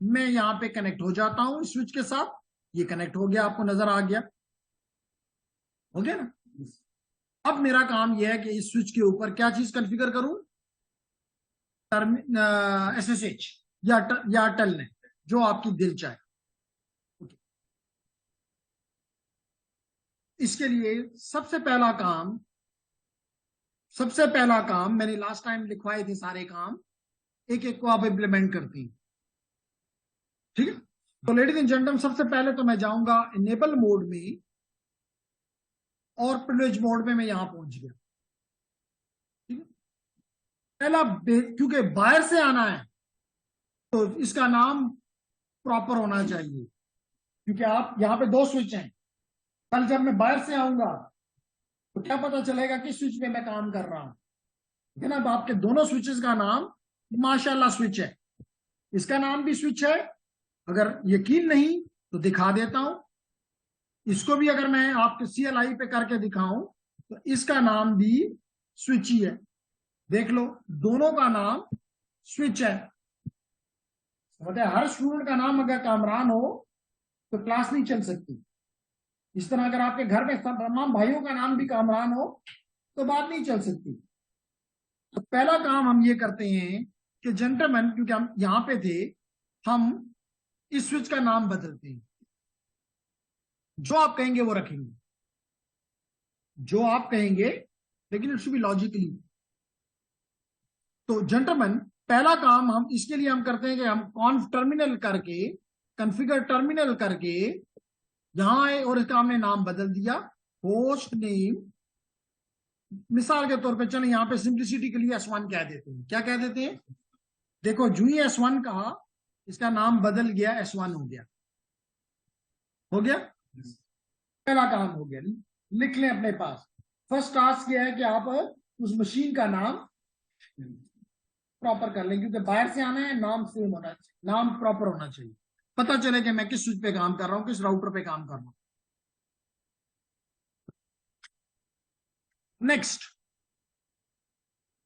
मैं यहां पे कनेक्ट हो जाता हूं स्विच के साथ। ये कनेक्ट हो गया, आपको नजर आ गया, हो गया ना? अब मेरा काम यह है कि इस स्विच के ऊपर क्या चीज कॉन्फ़िगर करूं, SSH या टेलनेट, जो आपकी दिल चाहे। इसके लिए सबसे पहला काम मैंने लास्ट टाइम लिखवाए थे सारे काम, एक एक को आप इंप्लीमेंट करते हैं, ठीक है? तो लेडीज एंड जेंटलमैन, सबसे पहले तो मैं जाऊंगा इनेबल मोड में, और प्रिविलेज मोड में मैं यहां पहुंच गया, ठीक है? पहला, क्योंकि बाहर से आना है तो इसका नाम प्रॉपर होना चाहिए, क्योंकि आप यहां पे 2 स्विच हैं। कल जब मैं बाहर से आऊंगा तो क्या पता चलेगा किस स्विच पे मैं काम कर रहा हूं, ठीक है ना? तो आपके दोनों स्विचेस का नाम माशाल्लाह स्विच है, इसका नाम भी स्विच है। अगर यकीन नहीं तो दिखा देता हूं, इसको भी अगर मैं आपके CLI पे करके दिखाऊं तो इसका नाम भी स्विच ही है। देख लो, दोनों का नाम स्विच है। मतलब हर स्टूडेंट का नाम अगर कामरान हो तो क्लास नहीं चल सकती। इस तरह अगर आपके घर में तमाम भाइयों का नाम भी कामरान हो तो बात नहीं चल सकती। तो पहला काम हम ये करते हैं कि जेंटलमैन, क्योंकि हम यहां पे थे, हम इस स्विच का नाम बदलते हैं। जो आप कहेंगे वो रखेंगे, जो आप कहेंगे, लेकिन इट शुड बी लॉजिकली। तो जेंटलमैन, पहला काम हम इसके लिए हम करते हैं कि हम कॉन्फ टर्मिनल करके, कॉन्फ़िगर टर्मिनल करके यहां आए और इसका हमने नाम बदल दिया होस्ट नेम। मिसाल के तौर पे चले यहां पे सिंप्लिसिटी के लिए S1 कह देते हैं। क्या कह देते हैं? देखो, जो ही S1 कहा, इसका नाम बदल गया, S1 हो गया। हो गया, पहला काम हो गया। लिख लें अपने पास। फर्स्ट टास्क यह है कि आप उस मशीन का नाम प्रॉपर कर लें, क्योंकि बाहर से आना है, नाम सेम होना चाहिए, नाम प्रॉपर होना चाहिए। पता चले कि मैं किस स्विच पे काम कर रहा हूं, किस राउटर पे काम कर रहा हूं।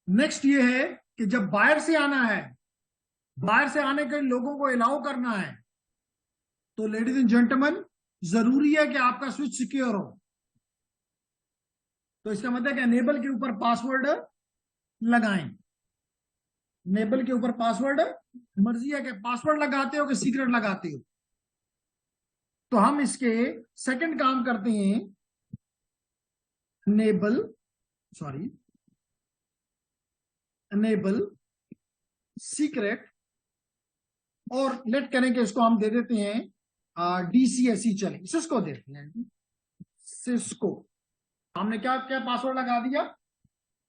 नेक्स्ट ये है कि जब बाहर से आना है, बाहर से आने के लोगों को अलाउ करना है, तो लेडीज एंड जेंटलमैन जरूरी है कि आपका स्विच सिक्योर हो। तो इसका मतलब है एनेबल के ऊपर पासवर्ड लगाएं। एनेबल के ऊपर पासवर्ड, मर्जी है कि पासवर्ड लगाते हो कि सीक्रेट लगाते हो। तो हम इसके सेकंड काम करते हैं, एनेबल सीक्रेट, और लेट करें कि इसको हम दे देते हैं डीसीएसई, चले सिस्को देते हैं, सिस्को। हमने क्या क्या पासवर्ड लगा दिया,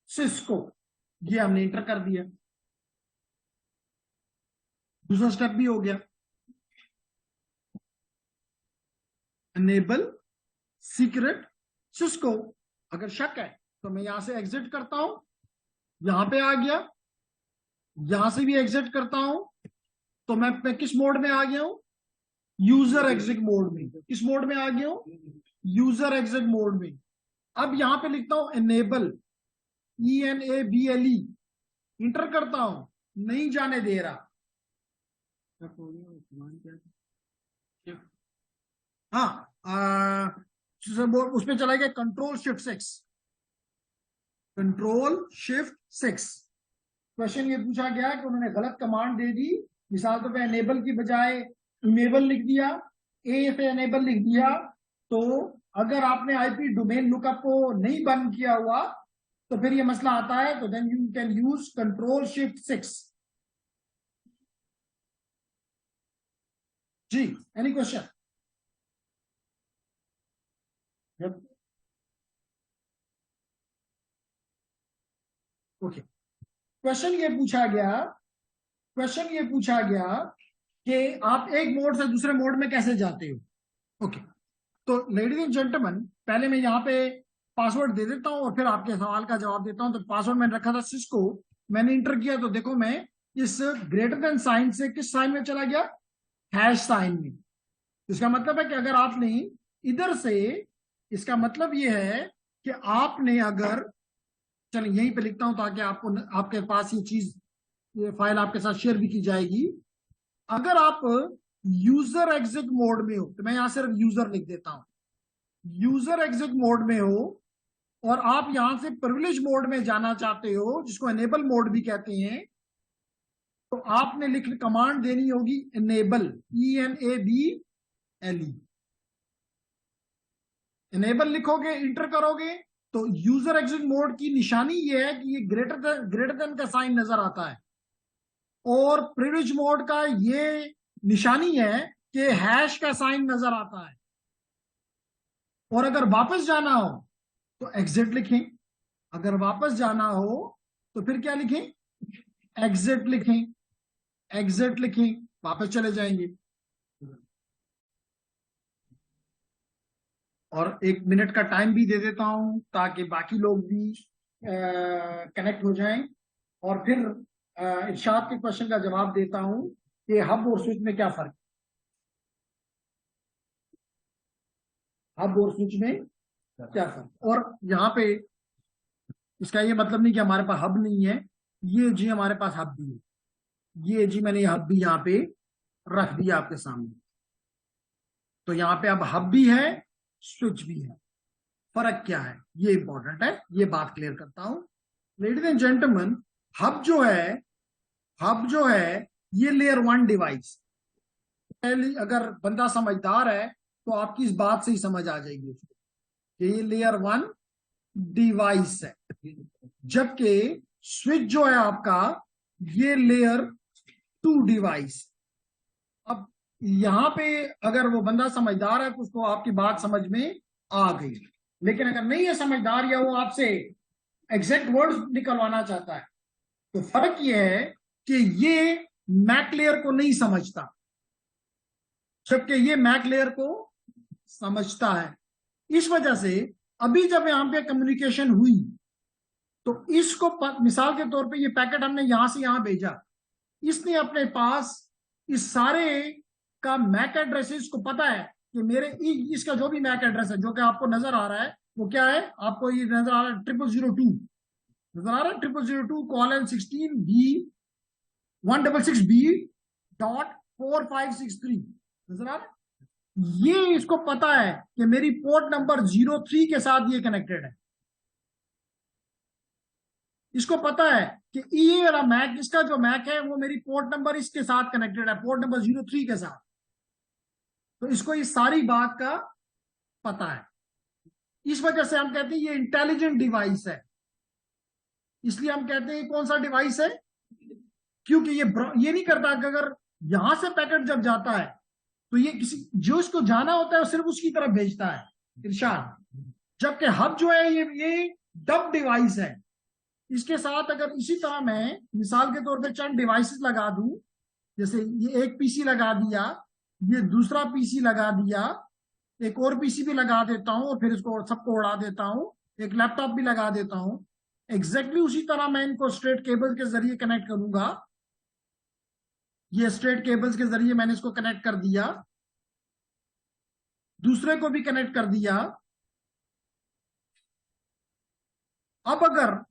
सिस्को, ये हमने इंटर कर दिया। दूसरा स्टेप भी हो गया, एनेबल सीक्रेट सिस्को। अगर शक है तो मैं यहां से एग्जिट करता हूं, यहां पे आ गया, यहां से भी एग्जिट करता हूं, तो मैं किस मोड में आ गया हूं, यूजर एग्जिट मोड में। किस मोड में आ गया हूं, यूजर एग्जिट मोड में। अब यहां पे लिखता हूं एनेबल, ENABLE, इंटर करता हूं, नहीं जाने दे रहा। हाँ, उस पर चला गया Ctrl+Shift+6, Ctrl+Shift+6। क्वेश्चन ये पूछा गया कि उन्होंने गलत कमांड दे दी, मिसाल तौर पे एनेबल की बजाय इनेबल लिख दिया, ए से एनेबल लिख दिया। तो अगर आपने आईपी डोमेन लुकअप को नहीं बंद किया हुआ तो फिर ये मसला आता है। तो then you can use Ctrl+Shift+6। जी, एनी क्वेश्चन? ओके, क्वेश्चन ये पूछा गया कि आप एक मोड से दूसरे मोड में कैसे जाते हो। ओके, तो लेडीज एंड जेंटलमैन, पहले मैं यहाँ पे पासवर्ड दे देता हूँ और फिर आपके सवाल का जवाब देता हूँ। तो पासवर्ड मैंने रखा था सिस्को, मैंने इंटर किया तो देखो मैं इस ग्रेटर देन साइन से किस साइन में चला गया, हैश साइन में। इसका मतलब है कि अगर आपने इधर से, इसका मतलब ये है कि आपने अगर, चलिए यहीं पे लिखता हूं ताकि आपको, आपके पास ये चीज, ये फाइल आपके साथ शेयर भी की जाएगी। अगर आप यूजर एग्जिट मोड में हो, तो मैं यहां सिर्फ यूजर लिख देता हूं, यूजर एग्जिट मोड में हो और आप यहां से प्रिविलेज मोड में जाना चाहते हो, जिसको एनेबल मोड भी कहते हैं, तो आपने लिख कमांड देनी होगी एनेबल, ENABLE। एनेबल लिखोगे, इंटर करोगे, तो यूजर एग्जिट मोड की निशानी ये है कि ये ग्रेटर देन का साइन नजर आता है, और प्रिविलेज मोड का ये निशानी है कि हैश का साइन नजर आता है। और अगर वापस जाना हो तो एग्जिट लिखें, अगर वापस जाना हो तो फिर क्या लिखें, एग्जिट लिखें, एग्जिट लिखें, वापस चले जाएंगे। और 1 मिनट का टाइम भी दे देता हूं ताकि बाकी लोग भी कनेक्ट हो जाएं, और फिर इरशाद के क्वेश्चन का जवाब देता हूं कि हब और स्विच में क्या फर्क है, हब और स्विच में क्या फर्क। और यहाँ पे इसका ये मतलब नहीं कि हमारे पास हब नहीं है, ये जी हमारे पास हब भी है, ये जी मैंने हब भी यहाँ पे रख दिया आपके सामने। तो यहाँ पे अब हब भी है, स्विच भी है, फर्क क्या है ये इंपॉर्टेंट है, ये बात क्लियर करता हूं। लेडीज एंड जेंटलमैन, हब जो है ये लेयर 1 डिवाइस। अगर बंदा समझदार है तो आपकी इस बात से ही समझ आ जाएगी कि ये लेयर 1 डिवाइस है, जबकि स्विच जो है आपका ये लेयर 2 डिवाइस। अब यहां पे अगर वो बंदा समझदार है तो उसको आपकी बात समझ में आ गई, लेकिन अगर नहीं है समझदार या वो आपसे एग्जैक्ट वर्ड्स निकलवाना चाहता है, तो फर्क ये है कि ये मैक लेयर को नहीं समझता, जबकि ये मैक लेयर को समझता है। इस वजह से अभी जब यहां पे कम्युनिकेशन हुई तो इसको मिसाल के तौर पे ये पैकेट हमने यहां से यहां भेजा, इसने अपने पास इस सारे का मैक एड्रेस है, इसको पता है कि मेरे इसका जो भी मैक एड्रेस है जो कि आपको नजर आ रहा है वो क्या है, आपको ये नजर आ रहा है 0002 नजर आ रहा है, 0002:16B.166B.4563 नजर आ रहा है। ये इसको पता है कि मेरी पोर्ट नंबर 03 के साथ ये कनेक्टेड है। इसको पता है कि ये वाला मैक, इसका जो मैक है वो मेरी पोर्ट नंबर इसके साथ कनेक्टेड है, पोर्ट नंबर 03 के साथ। तो इसको इस सारी बात का पता है। इस वजह से हम कहते हैं ये इंटेलिजेंट डिवाइस है। इसलिए हम कहते हैं कौन सा डिवाइस है, क्योंकि ये नहीं करता कि अगर यहां से पैकेट जब जाता है तो ये किसी जो इसको जाना होता है सिर्फ उसकी तरफ भेजता है इरशाद, जबकि हब जो है ये डब डिवाइस है। इसके साथ अगर इसी तरह मैं मिसाल के तौर पे चंद डिवाइसेस लगा दूं, जैसे ये एक पीसी लगा दिया, ये दूसरा पीसी लगा दिया, एक और पीसी भी लगा देता हूं और फिर इसको सबको उड़ा देता हूं, एक लैपटॉप भी लगा देता हूं, एग्जैक्टली उसी तरह मैं इनको स्ट्रेट केबल के जरिए कनेक्ट करूंगा। ये स्ट्रेट केबल्स के जरिए मैंने इसको कनेक्ट कर दिया, दूसरे को भी कनेक्ट कर दिया। अब अगर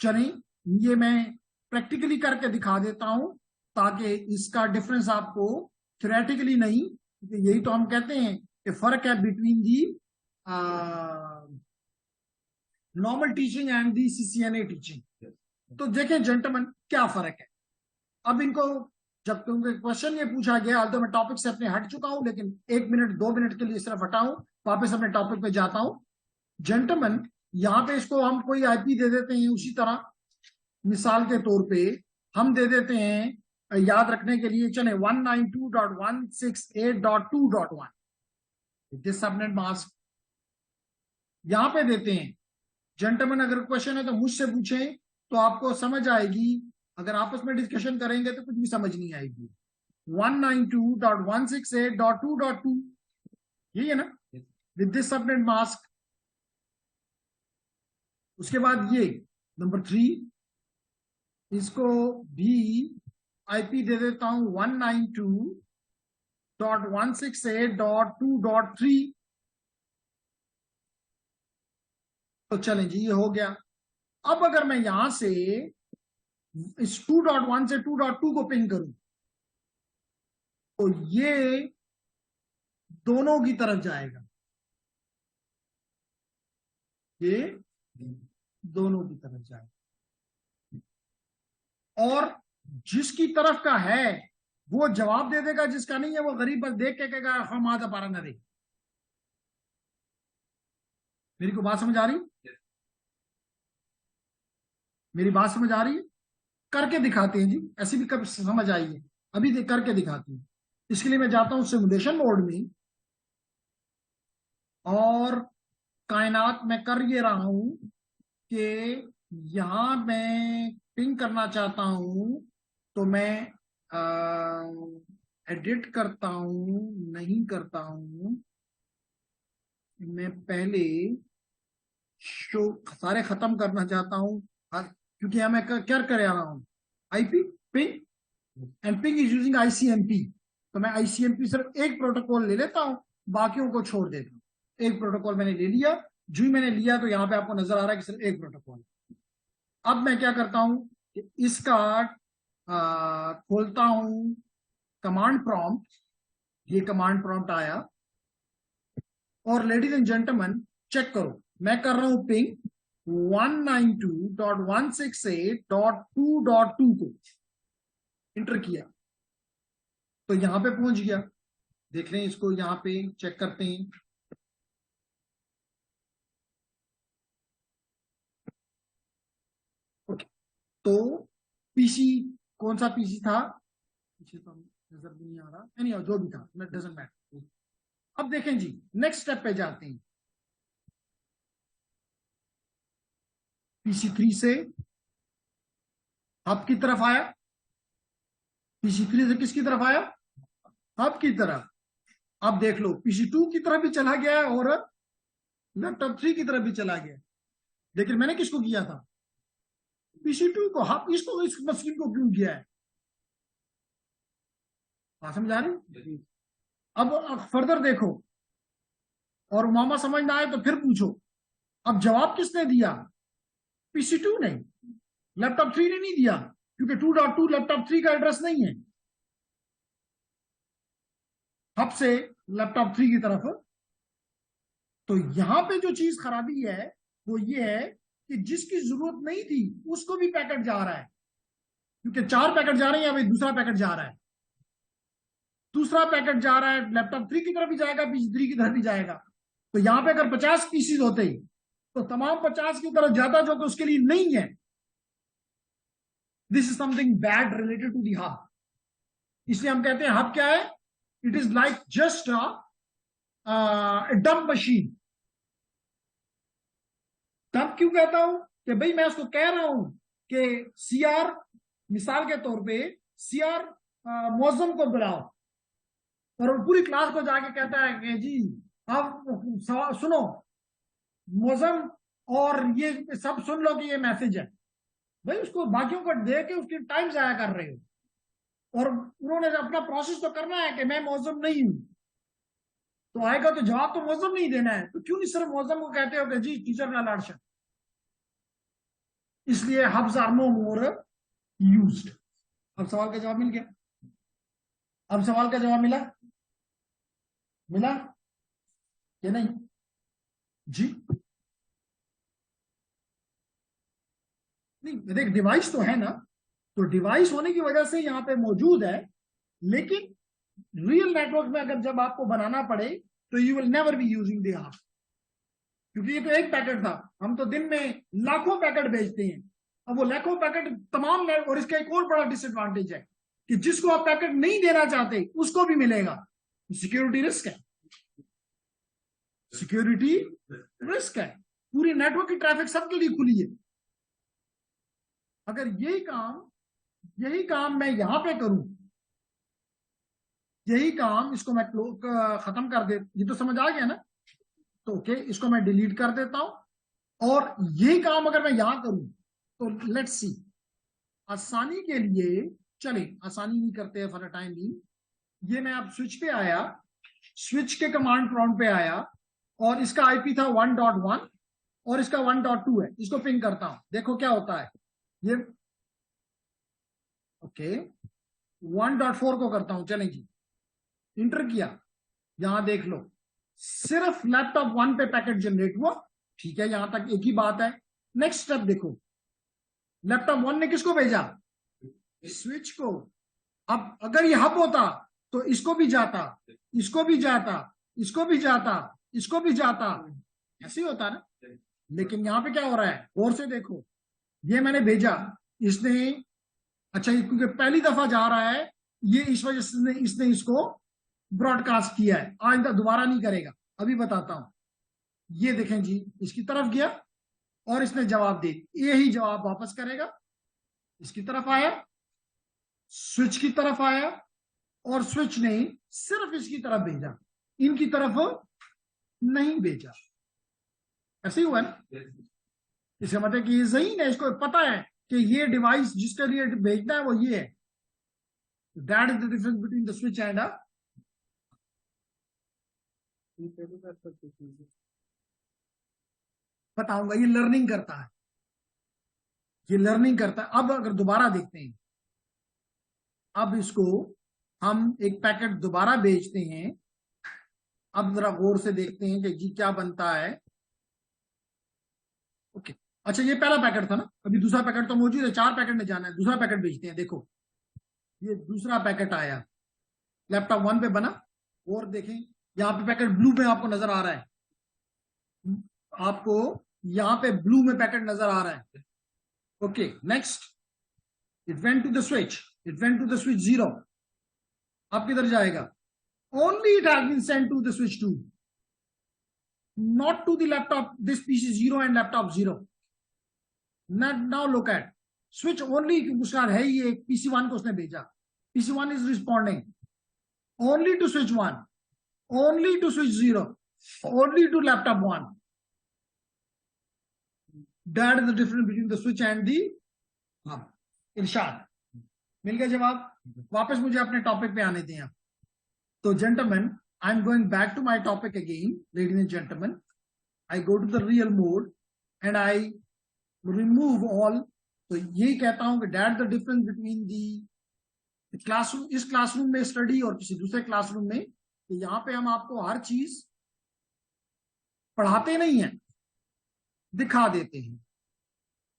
चलिए ये मैं प्रैक्टिकली करके दिखा देता हूं ताकि इसका डिफरेंस आपको थ्योरेटिकली नहीं, यही तो हम कहते हैं कि फर्क है between the normal teaching and the CCNA teaching. तो देखें जेंटलमैन क्या फर्क है। अब इनको जब क्योंकि क्वेश्चन ये पूछा गया, तो मैं टॉपिक से अपने हट चुका हूं, लेकिन 1 मिनट 2 मिनट के लिए सिर्फ हटाऊं, वापस अपने टॉपिक पे जाता हूं। जेंटलमैन यहाँ पे इसको हम कोई आईपी दे देते हैं, उसी तरह मिसाल के तौर पे हम दे देते हैं याद रखने के लिए, चले 192.168.2.1 दिस सबनेट मास्क यहां पे देते हैं। जेंटलमैन अगर क्वेश्चन है तो मुझसे पूछें तो आपको समझ आएगी, अगर आपस में डिस्कशन करेंगे तो कुछ भी समझ नहीं आएगी। 192.168.2.2 यही है ना, विद दिस सबनेट मास्क। उसके बाद ये नंबर 3, इसको भी आईपी दे देता हूं 192.168.2.3। तो चलें जी, ये हो गया। अब अगर मैं यहां से इस 2.1 से 2.2 को पिंग करूं तो ये दोनों की तरफ जाएगा, ये दोनों की तरफ जाएगा, और जिसकी तरफ का है वो जवाब दे देगा, जिसका नहीं है वो गरीब बस देख के कहेगा हम आधा पारा न दे। मेरी को बात समझ आ रही, मेरी बात समझ आ रही है? करके दिखाते हैं जी, ऐसी भी कब समझ आई है, अभी करके दिखाते हैं। इसके लिए मैं जाता हूं सिमुलेशन मोड में, और कायनात में कर ये रहा हूं कि यहां मैं पिंग करना चाहता हूं, तो मैं एडिट करता हूं, नहीं करता हूं, मैं पहले शो सारे खत्म करना चाहता हूं, क्योंकि यहां मैं क्या कर रहा हूं, IP ping and ping is using ICMP. तो मैं आईसीएमपी सिर्फ एक प्रोटोकॉल ले लेता हूं, बाकियों को छोड़ देता हूं। एक प्रोटोकॉल मैंने ले लिया, जो ही मैंने लिया तो यहां पे आपको नजर आ रहा है कि सिर्फ एक प्रोटोकॉल। अब मैं क्या करता हूं कि इसका खोलता हूं कमांड प्रॉम्प्ट, ये कमांड प्रॉम्प्ट आया, और लेडीज एंड जेंटलमैन चेक करो, मैं कर रहा हूं पिंग 192.168.2.2 को इंटर किया तो यहां पे पहुंच गया। देख लें इसको, यहां पे चेक करते हैं। ओके, तो पीसी कौन सा पीसी था, पीछे तो नजर भी नहीं आ रहा, नहीं जो भी था डजंट मैटर। अब देखें जी, नेक्स्ट स्टेप पे जाते हैं। PC3 से हब की तरफ आया, PC3 से किसकी तरफ आया, हब की तरफ। अब देख लो PC2 की तरफ भी चला गया है और लैपटॉप 3 की तरफ भी चला गया, लेकिन मैंने किसको किया था, PC2 को। हब इसको, इस मशीन को क्यों किया है, बात समझ आ रही? अब फर्दर देखो, और मामा समझ ना आए तो फिर पूछो। अब जवाब किसने दिया? PC2 ने, लैपटॉप 3 ने नहीं दिया, क्योंकि 2.2 लैपटॉप 3 का एड्रेस नहीं है। हब से लैपटॉप 3 की तरफ। तो यहां पे जो चीज खराबी है वो ये है कि जिसकी जरूरत नहीं थी उसको भी पैकेट जा रहा है, क्योंकि 4 पैकेट जा रहे हैं, अभी दूसरा पैकेट जा रहा है। दूसरा पैकेट जा रहा है, लैपटॉप 3 की तरफ भी जाएगा, PC3 की तरफ भी जाएगा। तो यहां पे अगर 50 पीसीज होते तो तमाम 50 की तरफ जाता जो कि उसके लिए नहीं है। This is something bad related to the hub. इसलिए हम कहते हैं हब क्या है? It is like just a dump machine. तब क्यों कहता हूं कि भाई मैं उसको कह रहा हूं कि CR, मिसाल के तौर पे CR मौजम को बुलाओ, और वो पूरी क्लास को जाके कहता है कि जी अब सुनो मौजम, और ये सब सुन लो कि ये मैसेज है। भाई उसको बाकियों को दे के उसकी टाइम जाया कर रहे हो, और उन्होंने अपना प्रोसेस तो करना है कि मैं मौजम नहीं हूं। तो आएगा तो जवाब तो मौजम नहीं देना है, तो क्यों नहीं सिर्फ मौजम को कहते हो कि जी टीचर ना लाडशन। इसलिए hubs are no more used. अब सवाल का जवाब मिल गया? अब सवाल का जवाब मिला? मिला या नहीं जी? नहीं, देख डिवाइस तो है ना, तो डिवाइस होने की वजह से यहां पे मौजूद है। लेकिन रियल नेटवर्क में अगर जब आपको बनाना पड़े तो you will never be using the hub, क्योंकि ये तो एक पैकेट था। हम तो दिन में लाखों पैकेट भेजते हैं। अब वो लाखों पैकेट तमाम, और इसका एक और बड़ा डिसएडवांटेज है कि जिसको आप पैकेट नहीं देना चाहते उसको भी मिलेगा। सिक्योरिटी रिस्क है, सिक्योरिटी रिस्क है। पूरी नेटवर्क की ट्रैफिक सबके लिए खुली है। अगर यही काम मैं यहां पे करूं, यही काम, इसको मैं खत्म कर दे, ये तो समझ आ गया ना? तो ओके, इसको मैं डिलीट कर देता हूं, और यही काम अगर मैं यहां करूं तो लेट्स सी, आसानी के लिए चले, आसानी नहीं करते फॉर अ टाइम बीइंग। ये मैं अब स्विच पे आया, स्विच के कमांड प्रॉम्प्ट पे आया, और इसका IP था 1.1 और इसका 1.2 है। इसको पिंग करता हूं, देखो क्या होता है। ये ओके 1.4 को करता हूं, चलें जी, इंटर किया, यहां देख लो सिर्फ लैपटॉप 1 पे पैकेट जनरेट हुआ। ठीक है, यहां तक एक ही बात है। नेक्स्ट स्टेप देखो, लैपटॉप 1 ने किसको भेजा? स्विच को। अब अगर ये हब होता तो इसको भी जाता, इसको भी जाता, इसको भी जाता, इसको भी जाता, ऐसे ही होता ना। लेकिन यहां पे क्या हो रहा है, और से देखो, ये मैंने भेजा, इसने, अच्छा ये क्योंकि पहली दफा जा रहा है, ये इस वजह से इसने इसको ब्रॉडकास्ट किया है, आइंदा दोबारा नहीं करेगा। अभी बताता हूं। ये देखें जी, इसकी तरफ गया और इसने जवाब दे, यही जवाब वापस करेगा। इसकी तरफ आया, स्विच की तरफ आया, और स्विच ने सिर्फ इसकी तरफ भेजा, इनकी तरफ नहीं भेजा। ऐसे ही हुआ ना? इसका मतलब कि ये सही है, इसको पता है कि ये डिवाइस जिसके लिए भेजना है वो ये है। That is the difference between the switch and अ, बताऊंगा, ये लर्निंग करता है, ये लर्निंग करता है। अब अगर दोबारा देखते हैं, अब इसको हम एक पैकेट दोबारा भेजते हैं। अब जरा गौर से देखते हैं कि जी क्या बनता है। ओके, अच्छा ये पहला पैकेट था ना, अभी दूसरा पैकेट तो मौजूद है, 4 पैकेट में जाना है। दूसरा पैकेट भेजते हैं, देखो ये दूसरा पैकेट आया, लैपटॉप 1 पे बना, और देखें यहाँ पे पैकेट ब्लू में आपको नजर आ रहा है, आपको यहाँ पे ब्लू में पैकेट नजर आ रहा है। Okay next, it went to the switch, it went to the switch 0। अब किधर जाएगा? only it has been sent to the switch 2, not to the laptop, this PC 0 and laptop 0. now look at switch only, उसका है ये PC1 को उसने भेजा, PC1 is responding only to switch 1, only to switch 0, only to laptop 1. that is the difference between the switch and the hub. Irshad, मिल गया जवाब। वापस मुझे अपने टॉपिक पे आने दें आप। तो gentleman, I am going back to my topic again, ladies and gentlemen. I go to the real mode and I remove all. तो यही कहता हूं कि that the difference between the classroom, इस क्लासरूम में स्टडी और किसी दूसरे क्लासरूम में, कि यहां पे हम आपको हर चीज पढ़ाते नहीं है, दिखा देते हैं।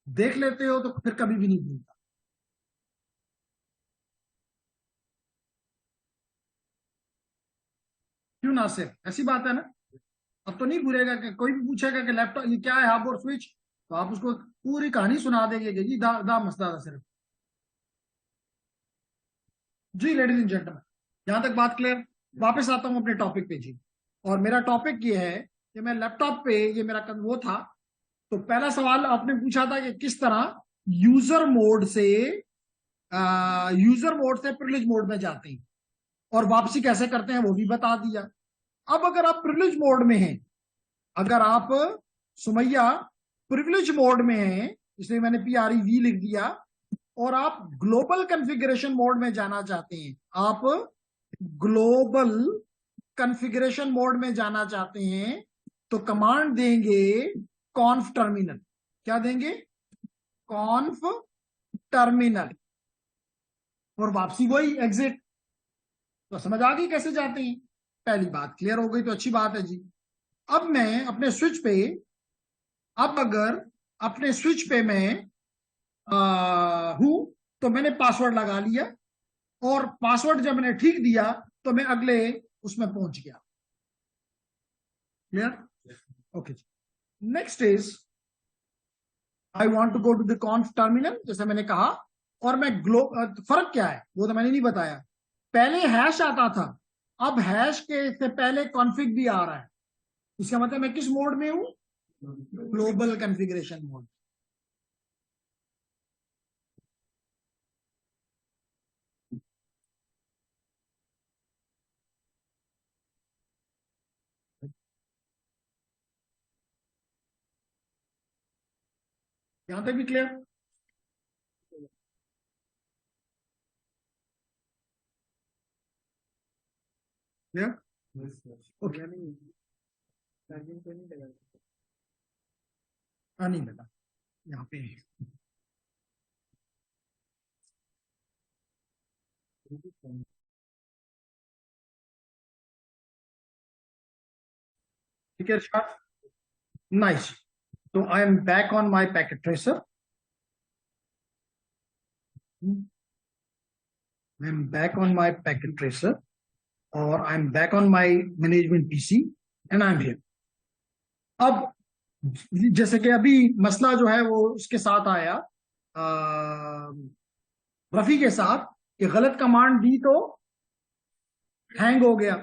देख लेते हो तो फिर कभी भी नहीं भूलता। क्यों ना सर, ऐसी बात है ना। अब तो नहीं भूलेगा कि कोई भी पूछेगा कि लैपटॉप ये क्या है, हब और स्विच, तो आप उसको पूरी कहानी सुना देंगे कि जी दा मसला था सिर्फ। जी लेडीज एंड जेंटलमैन, यहां तक बात क्लियर। वापस आता हूं अपने टॉपिक पे जी। और मेरा टॉपिक ये है कि मैं लैपटॉप पे, ये मेरा वो था। तो पहला सवाल आपने पूछा था कि किस तरह यूजर मोड से प्रिविलेज मोड में जाते हैं और वापसी कैसे करते हैं वो भी बता दिया। अब अगर आप प्रिविलेज मोड में हैं, अगर आप सुमैया प्रिविलेज मोड में हैं, इसलिए मैंने PREV लिख दिया, और आप ग्लोबल कॉन्फ़िगरेशन मोड में जाना चाहते हैं, आप ग्लोबल कॉन्फ़िगरेशन मोड में जाना चाहते हैं, तो कमांड देंगे कॉन्फ टर्मिनल। क्या देंगे? कॉन्फ टर्मिनल। और वापसी वही एग्जिट। तो समझ आ गई कैसे जाते हैं? पहली बात क्लियर हो गई तो अच्छी बात है जी। अब मैं अपने स्विच पे, अब अगर अपने स्विच पे मैं हूं, तो मैंने पासवर्ड लगा लिया, और पासवर्ड जब मैंने ठीक दिया तो मैं अगले उसमें पहुंच गया। क्लियर? ओके जी। Next is I want to go to the conf terminal, जैसे मैंने कहा। और मैं फर्क क्या है वो तो मैंने नहीं बताया। पहले हैश आता था, अब हैश के से पहले कॉन्फिग भी आ रहा है। इसका मतलब मैं किस मोड में हूं? Global configuration mode. यहां तक भी क्लियर? क्लियर? ओके। हाँ नहीं लगा, यहाँ पे ठीक है। नाइस। तो I am back on my packet tracer. I am back on my packet tracer और I am back on my management PC and I am here. अब जैसे कि अभी मसला जो है वो उसके साथ आया, रफी के साथ, कि गलत कमांड दी तो हैंग हो गया।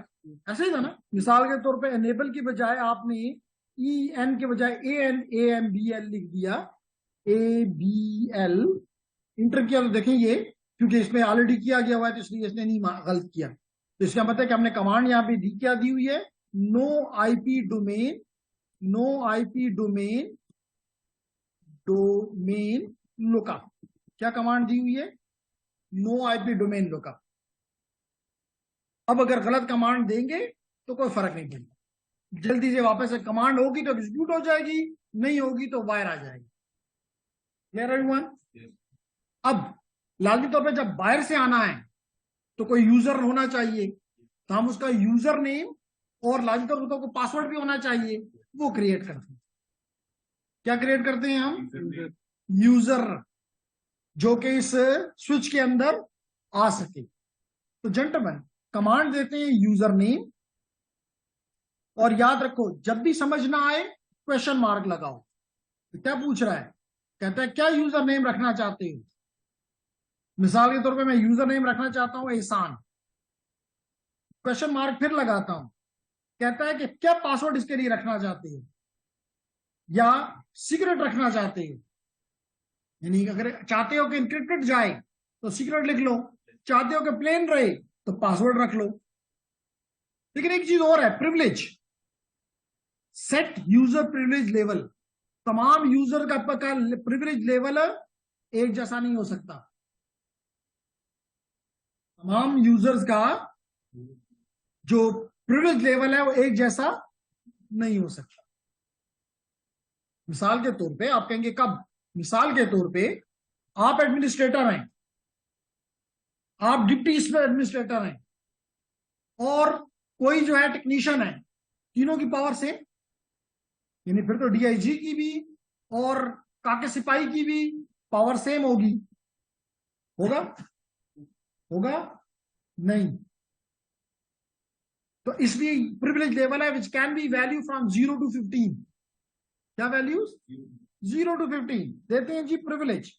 ऐसे ही था ना। मिसाल के तौर पे एनेबल की बजाय आपने EN के बजाय ANAMBL लिख दिया, ABL इंटर किया, तो देखें ये, क्योंकि इसमें ऑलरेडी किया गया हुआ है तो इसलिए इसने नहीं गलत किया। तो इसका मतलब कि हमने कमांड यहाँ पे दी, क्या दी हुई है? No IP domain, no IP domain, domain lookup. क्या कमांड दी हुई है? No IP domain lookup. अब अगर गलत कमांड देंगे तो कोई फर्क नहीं पड़ेगा, जल्दी से वापस से कमांड होगी तो एग्जीक्यूट हो जाएगी, नहीं होगी तो बाहर आ जाएगी। Clear everyone? अब लाजमी तौर पे जब बाहर से आना है तो कोई यूजर होना चाहिए, तो हम उसका यूजर नेम और लाजमी तौर पर पासवर्ड भी होना चाहिए, वो क्रिएट करते हैं। क्या क्रिएट करते हैं हम? यूजर, जो कि इस स्विच के अंदर आ सके। तो जेंटलमैन, कमांड देते हैं यूजर नेम, और याद रखो जब भी समझ ना आए क्वेश्चन मार्क लगाओ। तो क्या पूछ रहा है? कहता है क्या यूजर नेम रखना चाहते हो? मिसाल के तौर पे मैं यूजर नेम रखना चाहता हूं एहसान, क्वेश्चन मार्क फिर लगाता हूं। कहता है कि क्या पासवर्ड इसके लिए रखना चाहते हो, या सीक्रेट रखना चाहते हो? यानी अगर चाहते हो कि इंक्रिप्टेड जाए तो सीक्रेट लिख लो, चाहते हो कि प्लेन रहे तो पासवर्ड रख लो। लेकिन एक चीज और है, privilege. Set user privilege level. तमाम यूजर का प्रिविलेज लेवल एक जैसा नहीं हो सकता। तमाम यूजर्स का जो प्रिविलेज लेवल है वो एक जैसा नहीं हो सकता। मिसाल के तौर पे आप कहेंगे कब, मिसाल के तौर पे आप एडमिनिस्ट्रेटर हैं, आप डिप्टी एडमिनिस्ट्रेटर हैं, और कोई जो है टेक्नीशियन है, तीनों की पावर सेम, यानी फिर तो डीआईजी की भी और काके सिपाही की भी पावर सेम होगी। होगा? होगा नहीं। तो इसलिए प्रिविलेज लेवल है which can be value from 0 to 15। क्या वैल्यूज? 0 to 15 देते हैं जी प्रिविलेज,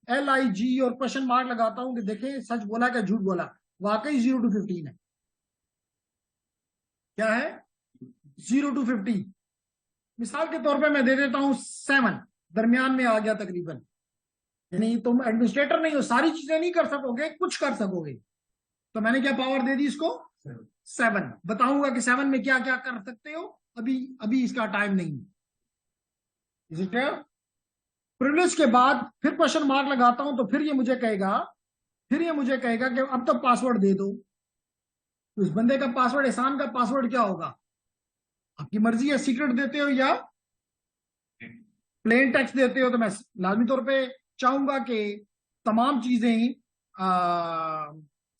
PRIVILIG, और क्वेश्चन मार्क लगाता हूं कि देखें सच बोला क्या झूठ बोला। वाकई 0 to 15 है। क्या है? 0 to 15। मिसाल के तौर पे मैं दे देता हूं 7, दरमियान में आ गया तकरीबन। यानी तुम एडमिनिस्ट्रेटर नहीं हो, सारी चीजें नहीं कर सकोगे, कुछ कर सकोगे, तो मैंने क्या पावर दे दी इसको? 7। बताऊंगा कि 7 में क्या क्या कर सकते हो, अभी अभी इसका टाइम नहीं। Is it clear? प्रिविलेज के बाद फिर क्वेश्चन मार्क लगाता हूं, तो फिर ये मुझे कहेगा कि अब तो पासवर्ड दे दो। तो इस बंदे का पासवर्ड, एहसान का पासवर्ड क्या होगा? आपकी मर्जी है, सीक्रेट देते हो या प्लेन टेक्स्ट देते हो। तो मैं लाजमी तौर पे चाहूंगा कि तमाम चीजें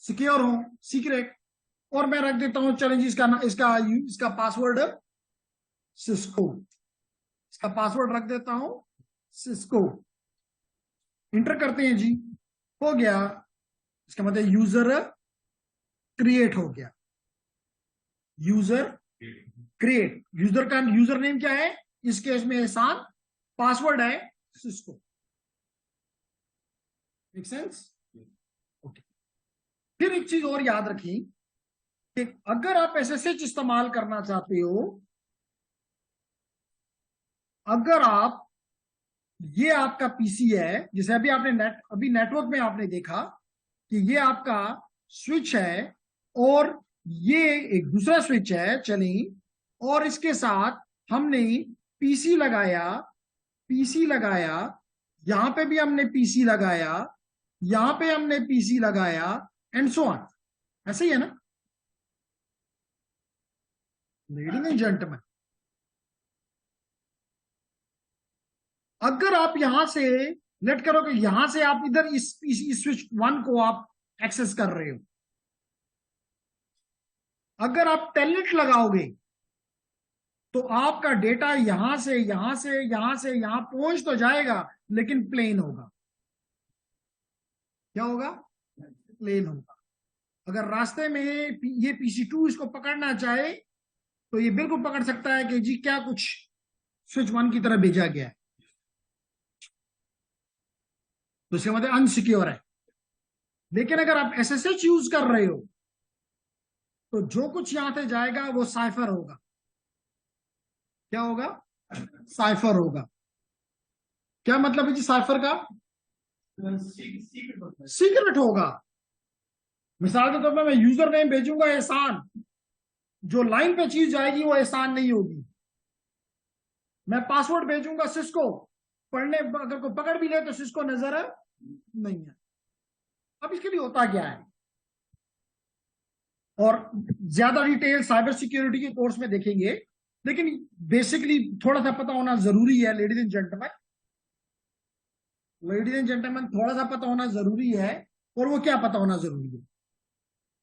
सिक्योर हो, सीक्रेट, और मैं रख देता हूं चलें जी इसका पासवर्ड सिस्को। इसका पासवर्ड रख देता हूं सिस्को। इंटर करते हैं जी, हो गया। इसका मतलब यूजर क्रिएट हो गया। यूजर क्रिएट, यूजर का यूजर नेम क्या है इस केस में? एहसान। पासवर्ड है सिस्को। Make sense? ओके। फिर एक चीज और याद रखें कि अगर आप एसएसएच इस्तेमाल करना चाहते हो, अगर आप, ये आपका पीसी है, जैसे अभी नेटवर्क में आपने देखा कि ये आपका स्विच है और ये एक दूसरा स्विच है, चलें, और इसके साथ हमने पीसी लगाया, यहां पे भी हमने पीसी लगाया, यहां पे हमने पीसी लगाया, एंड सो ऑन। ऐसे ही है ना लेडीज एंड जेंटलमैन? अगर आप यहां से लेट करो कि यहां से आप इधर इस स्विच 1 को आप एक्सेस कर रहे हो, अगर आप टेलनेट लगाओगे तो आपका डेटा यहां से यहां पहुंच तो जाएगा, लेकिन प्लेन होगा। क्या होगा? प्लेन होगा। अगर रास्ते में ये PC2 इसको पकड़ना चाहे तो ये बिल्कुल पकड़ सकता है कि जी क्या कुछ स्विच 1 की तरह भेजा गया है, तो इसका मतलब अनसिक्योर है। लेकिन अगर आप SSH यूज कर रहे हो तो जो कुछ यहां से जाएगा वो साइफर होगा। क्या होगा? साइफर होगा। क्या मतलब है जी साइफर का? सीक्रेट होगा। मिसाल के तौर पर मैं यूजर नेम भेजूंगा एहसान, जो लाइन पे चीज जाएगी वो एहसान नहीं होगी। मैं पासवर्ड भेजूंगा सिस्को, पढ़ने अगर कोई पकड़ भी ले तो सिस्को नजर नहीं है। अब इसके लिए होता क्या है, और ज्यादा डिटेल साइबर सिक्योरिटी के कोर्स में देखेंगे, लेकिन बेसिकली थोड़ा सा पता होना जरूरी है लेडीज एंड जेंटलमैन, थोड़ा सा पता होना जरूरी है। और वो क्या पता होना जरूरी है?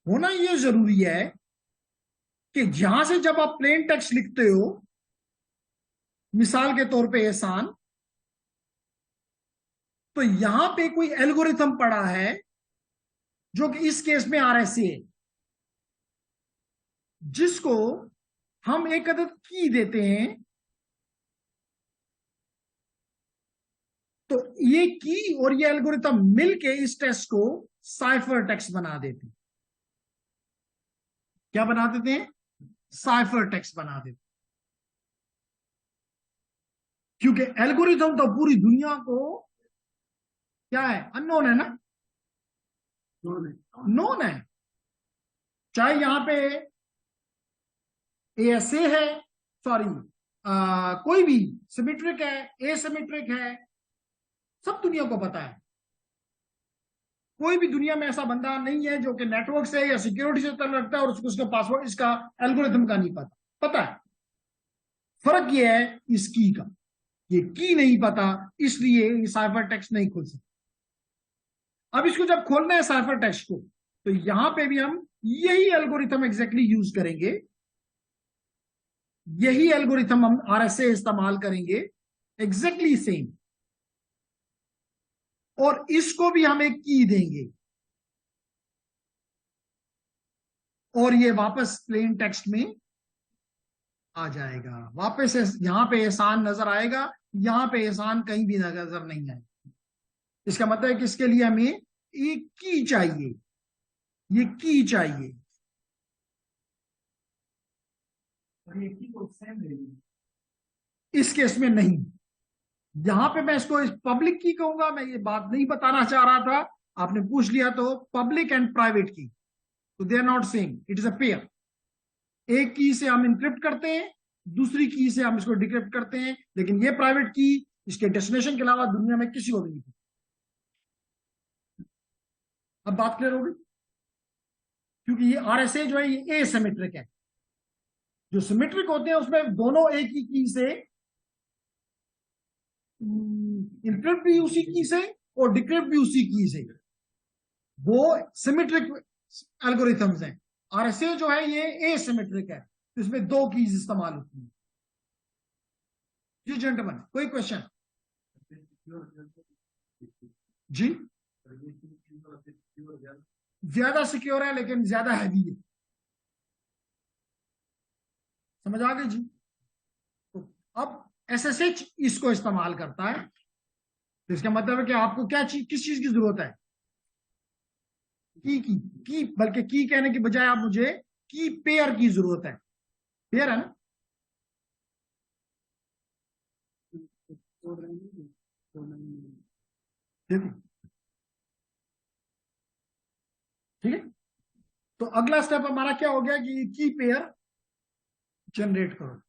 होना ये जरूरी है कि जहां से जब आप प्लेन टेक्स्ट लिखते हो, मिसाल के तौर पे एहसान, तो यहां पे कोई एल्गोरिथम पड़ा है जो कि इस केस में RSA है, जिसको हम एक अदद की देते हैं। तो ये की और ये एल्गोरिथम मिलके इस टेस्ट को साइफर टेक्स्ट बना देते हैं। क्या बना देते हैं? साइफर टेक्स्ट बना देते हैं। क्योंकि एल्गोरिथम तो पूरी दुनिया को क्या है? अननोन है ना? नोन है। चाहे यहां पे ASA है, सॉरी कोई भी सिमेट्रिक है, एसिमेट्रिक है, सब दुनिया को पता है। कोई भी दुनिया में ऐसा बंदा नहीं है जो कि नेटवर्क से या सिक्योरिटी से ताल्लुक रखता है और उसको उसका पासवर्ड, इसका एल्गोरिथम का नहीं पता। पता है, फर्क ये है इस की का, ये की नहीं पता, इसलिए ये साइफर टेक्स्ट नहीं खुल सकता। अब इसको जब खोलना है साइफर टेक्स्ट को, तो यहां पे भी हम यही एल्गोरिथम एग्जैक्टली यूज करेंगे, यही एल्गोरिथम हम आरएसए इस्तेमाल करेंगे, एग्जैक्टली सेम। और इसको भी हम एक की देंगे और ये वापस प्लेन टेक्स्ट में आ जाएगा। वापस यहां पे एहसान नजर आएगा, यहां पे एहसान कहीं भी नजर नहीं आएगा। इसका मतलब है कि इसके लिए हमें एक की चाहिए, ये की चाहिए। और ये की को सेम इस केस में नहीं। यहां पे मैं इसको पब्लिक की कहूंगा, मैं ये बात नहीं बताना चाह रहा था, आपने पूछ लिया तो पब्लिक एंड प्राइवेट की, तो they are not same, it is a pair. एक की से हम इंक्रिप्ट करते हैं, दूसरी की से हम इसको डिक्रिप्ट करते हैं, लेकिन ये प्राइवेट की इसके डेस्टिनेशन के अलावा दुनिया में किसी को भी नहीं। अब बात क्लियर होगी, क्योंकि ये आरएसए जो है ये एसिमेट्रिक है। जो सिमेट्रिक होते हैं उसमें दोनों एक ही की से इंक्रिप्ट भी उसी की से और डिक्रिप्ट भी उसी की से, वो सिमेट्रिक एल्गोरिथम्स हैं। आरएसए जो है ये एसिमेट्रिक है, इसमें दो कीज इस्तेमाल होती है। जी जेंटलमैन, कोई क्वेश्चन? जी, ज्यादा सिक्योर है लेकिन ज्यादा हैवी है। समझ आ गई जी? तो अब एसएसएच इसको इस्तेमाल करता है, तो इसका मतलब है कि आपको क्या चीज, किस चीज की जरूरत है? की बल्कि की कहने की बजाय आप मुझे की पेयर की जरूरत है। पेयर है ना? ठीक है, तो अगला स्टेप हमारा क्या हो गया कि की पेयर जनरेट करो।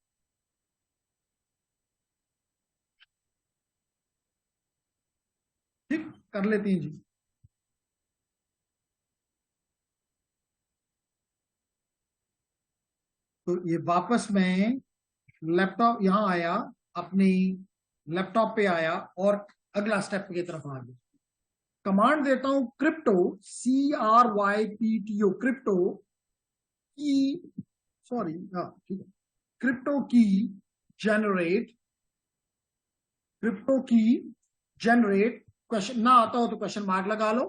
ठीक, कर लेते हैं जी। तो ये वापस मैं लैपटॉप यहां आया, अपनी लैपटॉप पे आया और अगला स्टेप की तरफ आ गया। कमांड देता हूं क्रिप्टो, CRYPTO, क्रिप्टो की, सॉरी हाँ ठीक है, क्रिप्टो की जनरेट, क्रिप्टो की जनरेट। क्वेश्चन ना आता हो तो क्वेश्चन मार्क लगा लो,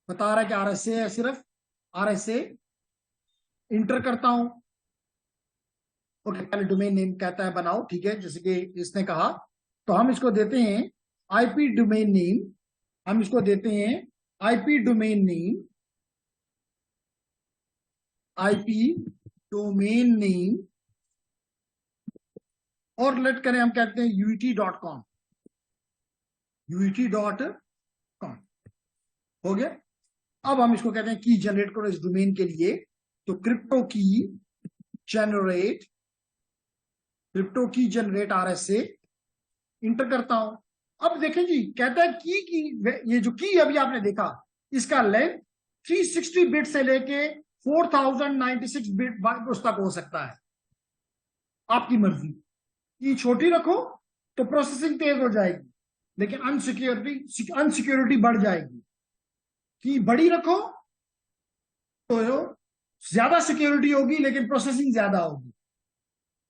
बता रहा है कि आरएसए है, सिर्फ आरएसए इंटर करता हूं। ओके, पहले डोमेन नेम कहता है बनाओ, ठीक है, जैसे कि इसने कहा, तो हम इसको देते हैं आईपी डोमेन नेम, हम इसको देते हैं IP domain name, IP domain name, और लेट करें हम कहते हैं UET.com, UET.com हो गया। अब हम इसको कहते हैं की जनरेट करो इस डोमेन के लिए, तो क्रिप्टो की जनरेट, क्रिप्टो की जनरेट RSA इंटर करता हूं। अब देखें जी, कहता है की ये जो की अभी आपने देखा, इसका लेंथ 360 बिट से लेके 4096 बिट उस तक हो सकता है, आपकी मर्जी। की छोटी रखो तो प्रोसेसिंग तेज हो जाएगी, लेकिन अनसिक्योरिटी बढ़ जाएगी। की बड़ी रखो तो ज्यादा सिक्योरिटी होगी लेकिन प्रोसेसिंग ज्यादा होगी,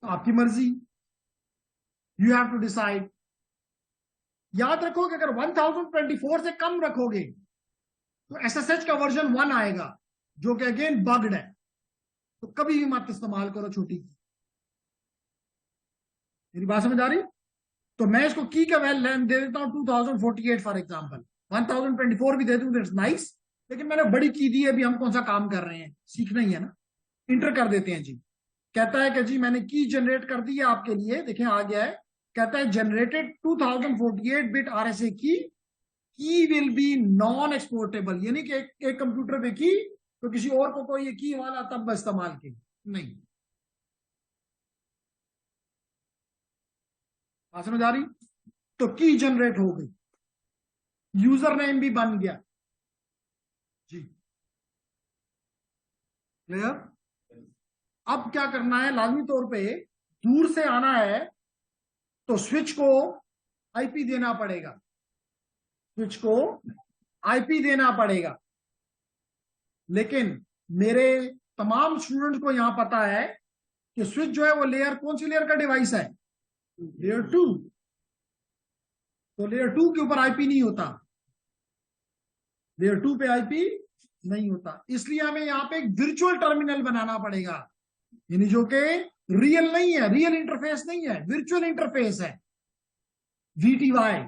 तो आपकी मर्जी, यू हैव टू डिसाइड। याद रखो कि अगर 1024 से कम रखोगे तो SSH का वर्जन 1 आएगा, जो कि अगेन बग्ड है, तो कभी भी मत इस्तेमाल करो छोटी की। मेरी बात समझ आ रही? तो मैं इसको की का वैल्यू दे देता हूं 2048 फॉर एग्जांपल, 1024 भी दे दूं दैट्स नाइस, लेकिन मैंने बड़ी की दी है, अभी हम कौन सा काम कर रहे हैं, सीखना ही है ना। इंटर कर देते हैं जी। कहता है कि जी मैंने की जनरेट कर दी है आपके लिए, देखें आ गया है, कहता है जनरेटेड 2048 बिट RSA की विल बी नॉन एक्सपोर्टेबल, यानी कि एक कंप्यूटर में की तो किसी और को कोई की वाला तब इस्तेमाल की नहीं। बात समझ आ रही? तो की जनरेट हो गई, यूजर नेम भी बन गया, जी क्लियर। अब क्या करना है, लाजमी तौर पे दूर से आना है तो स्विच को आईपी देना पड़ेगा, स्विच को आईपी देना पड़ेगा। लेकिन मेरे तमाम स्टूडेंट्स को यहां पता है कि स्विच जो है वो लेयर, कौन सी लेयर का डिवाइस है, लेयर 2। तो लेयर 2 के ऊपर आईपी नहीं होता, लेयर 2 पे आईपी नहीं होता। इसलिए हमें यहां पे एक वर्चुअल टर्मिनल बनाना पड़ेगा, यानी जो कि रियल नहीं है, रियल इंटरफेस नहीं है, वर्चुअल इंटरफेस है, VTY।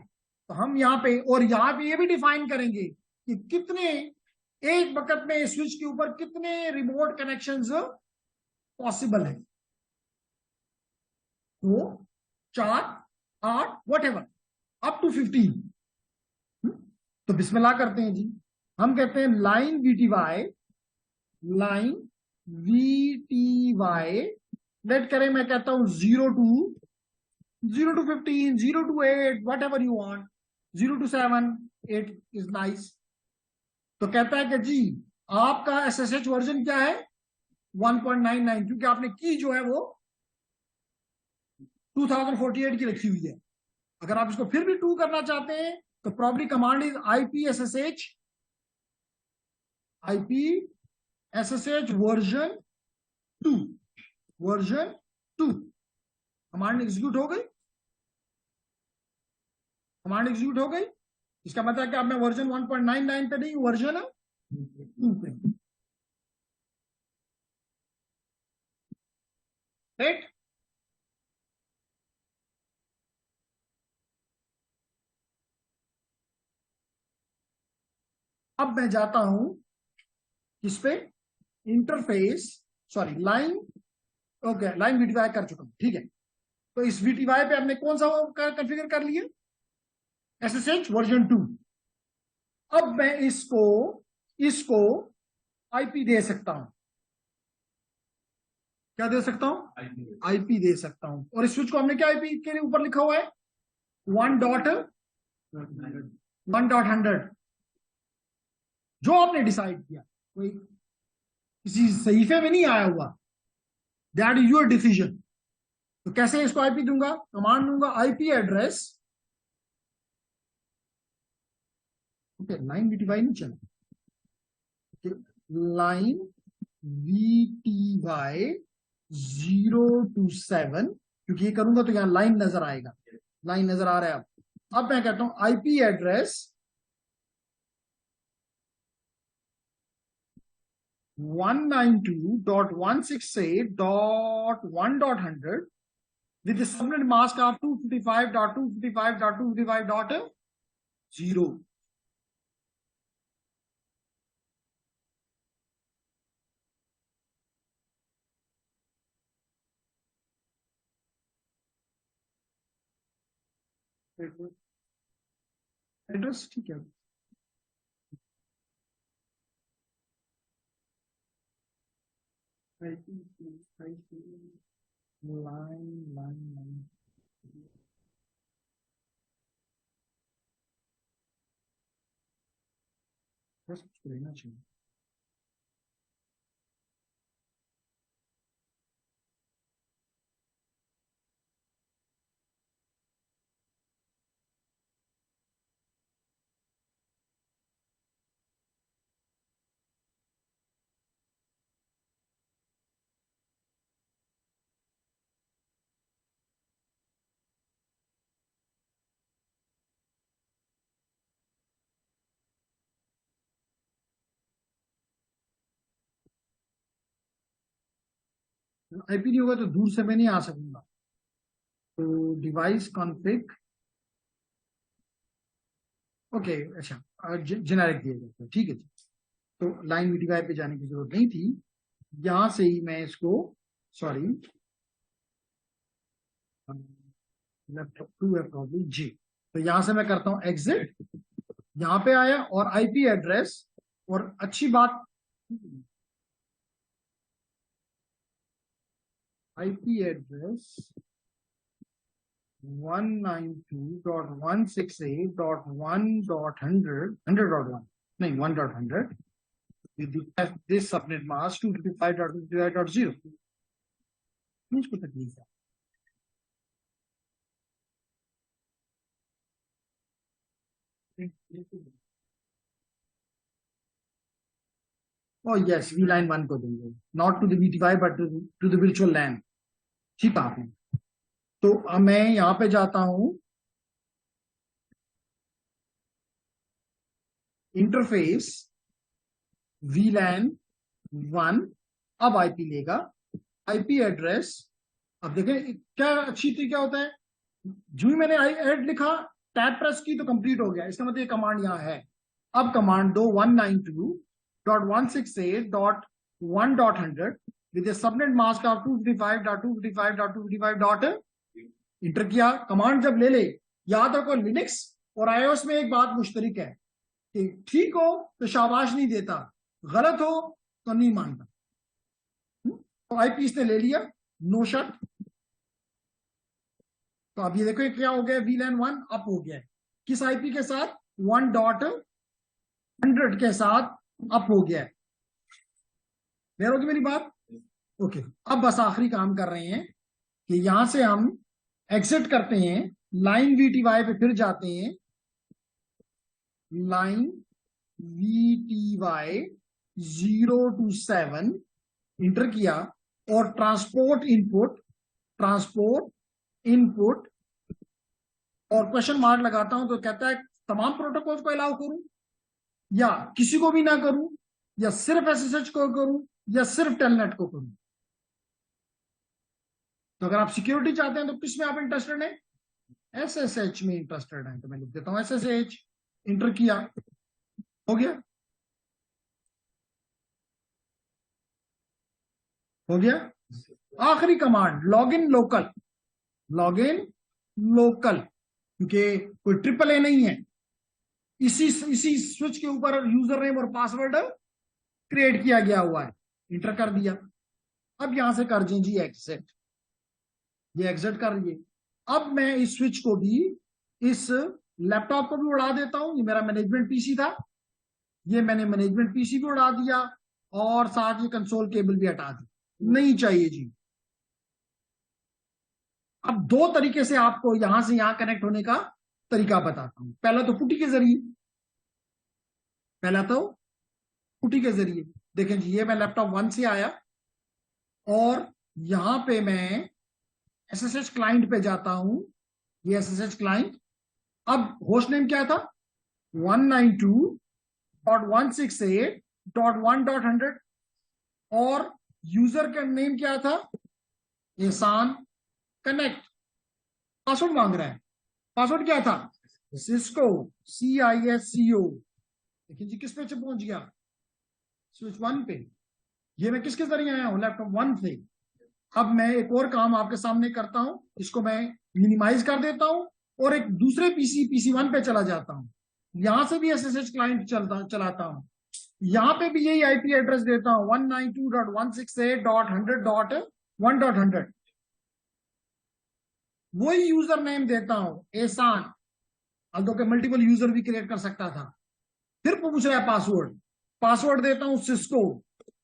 तो हम यहां पे, और यहां पे ये भी डिफाइन करेंगे कि कितने एक वक्त में स्विच के ऊपर कितने रिमोट कनेक्शंस पॉसिबल है। तो 4, 8, वट एवर, अप टू 15। तो बिस्मिल्लाह करते हैं जी। हम कहते हैं line VTY, line VTY let करें, मैं कहता हूं 0 to 15, 0 to 8, what ever you want, 0 to 7, 8 is nice. तो कहता है कि जी आपका SSH वर्जन क्या है, 1.99, क्योंकि आपने की जो है वो 2048 की रखी हुई है। अगर आप इसको फिर भी 2 करना चाहते हैं तो probably command is IPSSH version 2, version 2। Command execute हो गई, कमांड एग्जीक्यूट हो गई। इसका मतलब कि अब मैं वर्जन 1.99 पे नहीं, वर्जन 2 पे। राइट। अब मैं जाता हूं किस पे, interface, sorry line, okay line VTY कर चुका हूं, ठीक है। तो इस VTY पे हमने कौन सा कॉन्फ़िगर कर लिया, SSH वर्जन 2। अब मैं इसको इसको आईपी दे सकता हूं, क्या दे सकता हूं, आईपी दे सकता हूं। और इस स्विच को हमने क्या आईपी के ऊपर लिखा हुआ है, 1.100, जो आपने डिसाइड किया, कोई किसी सहीफे में नहीं आया हुआ, दैट इज योर डिसीजन। तो कैसे इसको आईपी दूंगा, कमांड दूंगा IP address, okay line VTY नहीं चला, लाइन VTY 0 to 7, क्योंकि ये करूंगा तो यहां लाइन नजर आएगा, लाइन नजर आ रहा है। अब मैं कहता हूं IP address 192.168.1.100 with the subnet mask of 255.255.255.0। Address ठीक है, लाइन बस कुछ रहना चाहिए। आईपी नहीं होगा तो दूर से मैं नहीं आ सकूंगा। तो डिवाइस कॉन्फ़िग, ओके अच्छा जेनेरिक दिया जाता है, ठीक है जी। तो लाइन VTY पे जाने की जरूरत नहीं थी, यहां से ही मैं इसको, सॉरी लैपटॉप 2 है प्रॉब्लम जी। तो यहां से मैं करता हूं एग्जिट, यहां पे आया और आईपी एड्रेस, और अच्छी बात, आईपी एड्रेस 192.168.1.100, 100.1 नहीं 1.100, दिस सबनेट मास्क 255.55.0 मुझको तकलीफ है। और यस वी लाइन 1 को देंगे, not to the VT5 but to the virtual LAN. ठीक है, तो अब मैं यहां पे जाता हूं, इंटरफेस VLAN 1, अब आईपी लेगा, आईपी एड्रेस। अब देखें क्या अच्छी तरीका होता है, जो ही मैंने ऐड लिखा, टैब प्रेस की तो कंप्लीट हो गया, इसका मतलब ये कमांड यहाँ है। अब कमांड दो 192.168.1.100 with subnet mask of 255.255.255. Inter किया। कमांड जब ले ले, याद रखो लिनक्स और आईओएस में एक बात मुश्तरक है कि ठीक हो तो शाबाश नहीं देता, गलत हो तो नहीं मानता। तो आईपी इसने ले लिया, नो शट। तो अब ये देखो क्या हो गया, VLAN 1 अप हो गया है, किस आईपी के साथ, 1.100 के साथ अप हो गया है। क्लियर होगी मेरी बात? ओके, अब बस आखिरी काम कर रहे हैं कि यहां से हम एग्जिट करते हैं, लाइन VTY पे फिर जाते हैं, लाइन VTY 0 to 7 इंटर किया और ट्रांसपोर्ट इनपुट और क्वेश्चन मार्क लगाता हूं तो कहता है तमाम प्रोटोकॉल्स को अलाउ करूं या किसी को भी ना करूं, या सिर्फ SSH को करूं या सिर्फ टेलनेट को करूं। तो अगर आप सिक्योरिटी चाहते हैं तो किस में आप इंटरेस्टेड हैं, SSH में इंटरेस्टेड हैं, तो मैं लिख देता हूं SSH, इंटर किया, हो गया, हो गया। आखिरी कमांड लॉगिन लोकल, क्योंकि कोई AAA नहीं है, इसी स्विच के ऊपर यूजर नेम और पासवर्ड क्रिएट किया गया हुआ है, इंटर कर दिया। अब यहां से कर जी एग्जिट, ये एग्जिट कर दिए। अब मैं इस स्विच को भी, इस लैपटॉप को भी उड़ा देता हूं, ये मेरा मैनेजमेंट पीसी था, ये मैंने मैनेजमेंट पीसी भी उड़ा दिया और साथ ही कंसोल केबल भी हटा दी, नहीं चाहिए जी। अब दो तरीके से आपको यहां से यहां कनेक्ट होने का तरीका बताता हूं। पहला तो पुटी के जरिए, देखें जी, ये मैं लैपटॉप 1 से आया और यहां पे मैं SSH क्लाइंट पे जाता हूं, ये SSH क्लाइंट। अब होस्ट नेम क्या था, 192.168.1.100 और यूजर का नेम क्या था, एहसान कनेक्ट। पासवर्ड मांग रहा है, पासवर्ड क्या था, सिस्को, CISCO। देखिए जी किस पे पहुंच गया, स्विच 1 पे। ये मैं किसके जरिए आया हूं, लैपटॉप 1 से। अब मैं एक और काम आपके सामने करता हूं, इसको मैं मिनिमाइज कर देता हूं और एक दूसरे PC 1 पे चला जाता हूं, यहां से भी SSH क्लाइंट चलाता हूं, यहां पे भी यही आईपी एड्रेस देता हूं 192.168.100, वही यूजर नेम देता हूं एहसान, although के मल्टीपल यूजर भी क्रिएट कर सकता था। फिर पूछ रहा है पासवर्ड देता हूं सिस्को,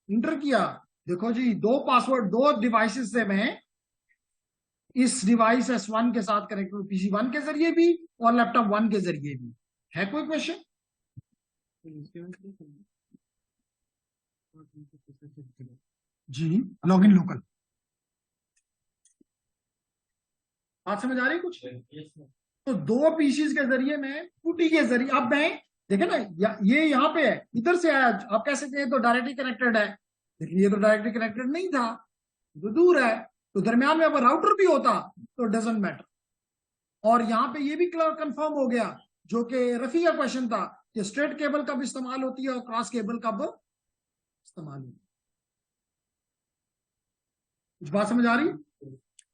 इंटर किया। देखो जी, दो पासवर्ड, दो डिवाइसेस से मैं इस डिवाइस S1 के साथ कनेक्ट हूं, PC 1 के जरिए भी और लैपटॉप 1 के जरिए भी। है कोई क्वेश्चन? जी, लॉगिन लोकल, बात समझ आ रही कुछ? तो दो पीसीज के जरिए मैं पुटी के जरिए, अब मैं देखे ना ये यहाँ पे है, इधर से आया, आप कह सकते हैं तो डायरेक्टली कनेक्टेड है, लेकिन ये तो डायरेक्टली कनेक्टेड नहीं था, तो दूर है। तो दरमियान में अगर राउटर भी होता तो डजंट मैटर। और यहाँ पे ये भी कंफर्म हो गया, जो कि रफी का क्वेश्चन था कि स्ट्रेट केबल कब इस्तेमाल होती है और क्रॉस केबल कब इस्तेमाल होती है। कुछ बात समझ आ रही?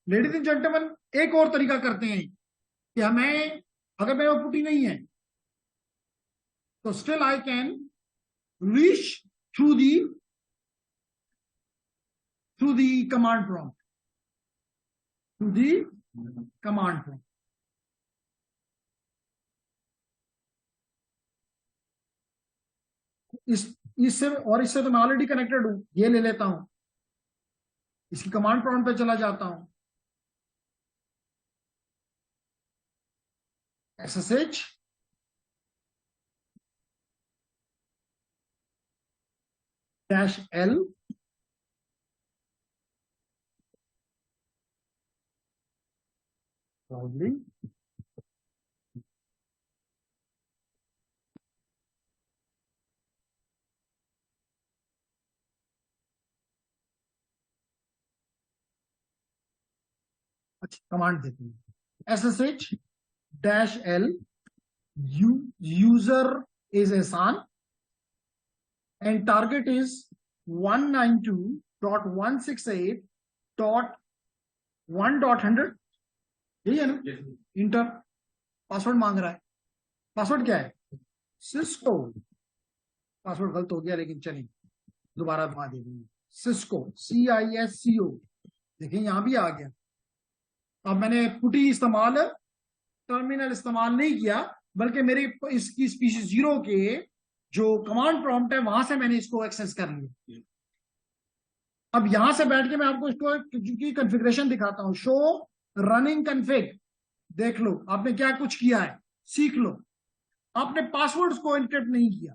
लेडीज एंड जेंटलमैन, एक और तरीका करते हैं कि हमें, अगर मेरे पुटी नहीं है तो still I can reach through the command prompt, इस इससे तो मैं ऑलरेडी कनेक्टेड हूं, ये ले लेता हूं, इसकी कमांड प्रॉम्प्ट पे चला जाता हूं, SSH -L probably अच्छा कमांड देते हैं, SSH-L user is Ehsan and target is 192.168.1.100, यही है ना? इंटर पासवर्ड मांग रहा है, पासवर्ड क्या है? सिस्को, पासवर्ड गलत हो गया लेकिन चलिए दोबारा घुमा दे देंगे, सिस्को CISCO, देखिए यहां भी आ गया। अब मैंने पुटी इस्तेमाल, टर्मिनल इस्तेमाल नहीं किया, बल्कि मेरे इसकी स्पीशीज 0 के जो कमांड प्रॉम्प्ट है वहां से मैंने इसको एक्सेस कर लिया। अब यहां से बैठ के मैं आपको इसको की कॉन्फ़िगरेशन दिखाता हूं, शो रनिंग कॉन्फ़िग, देख लो आपने क्या कुछ किया है, सीख लो। आपने पासवर्ड्स को एन्क्रिप्ट नहीं किया,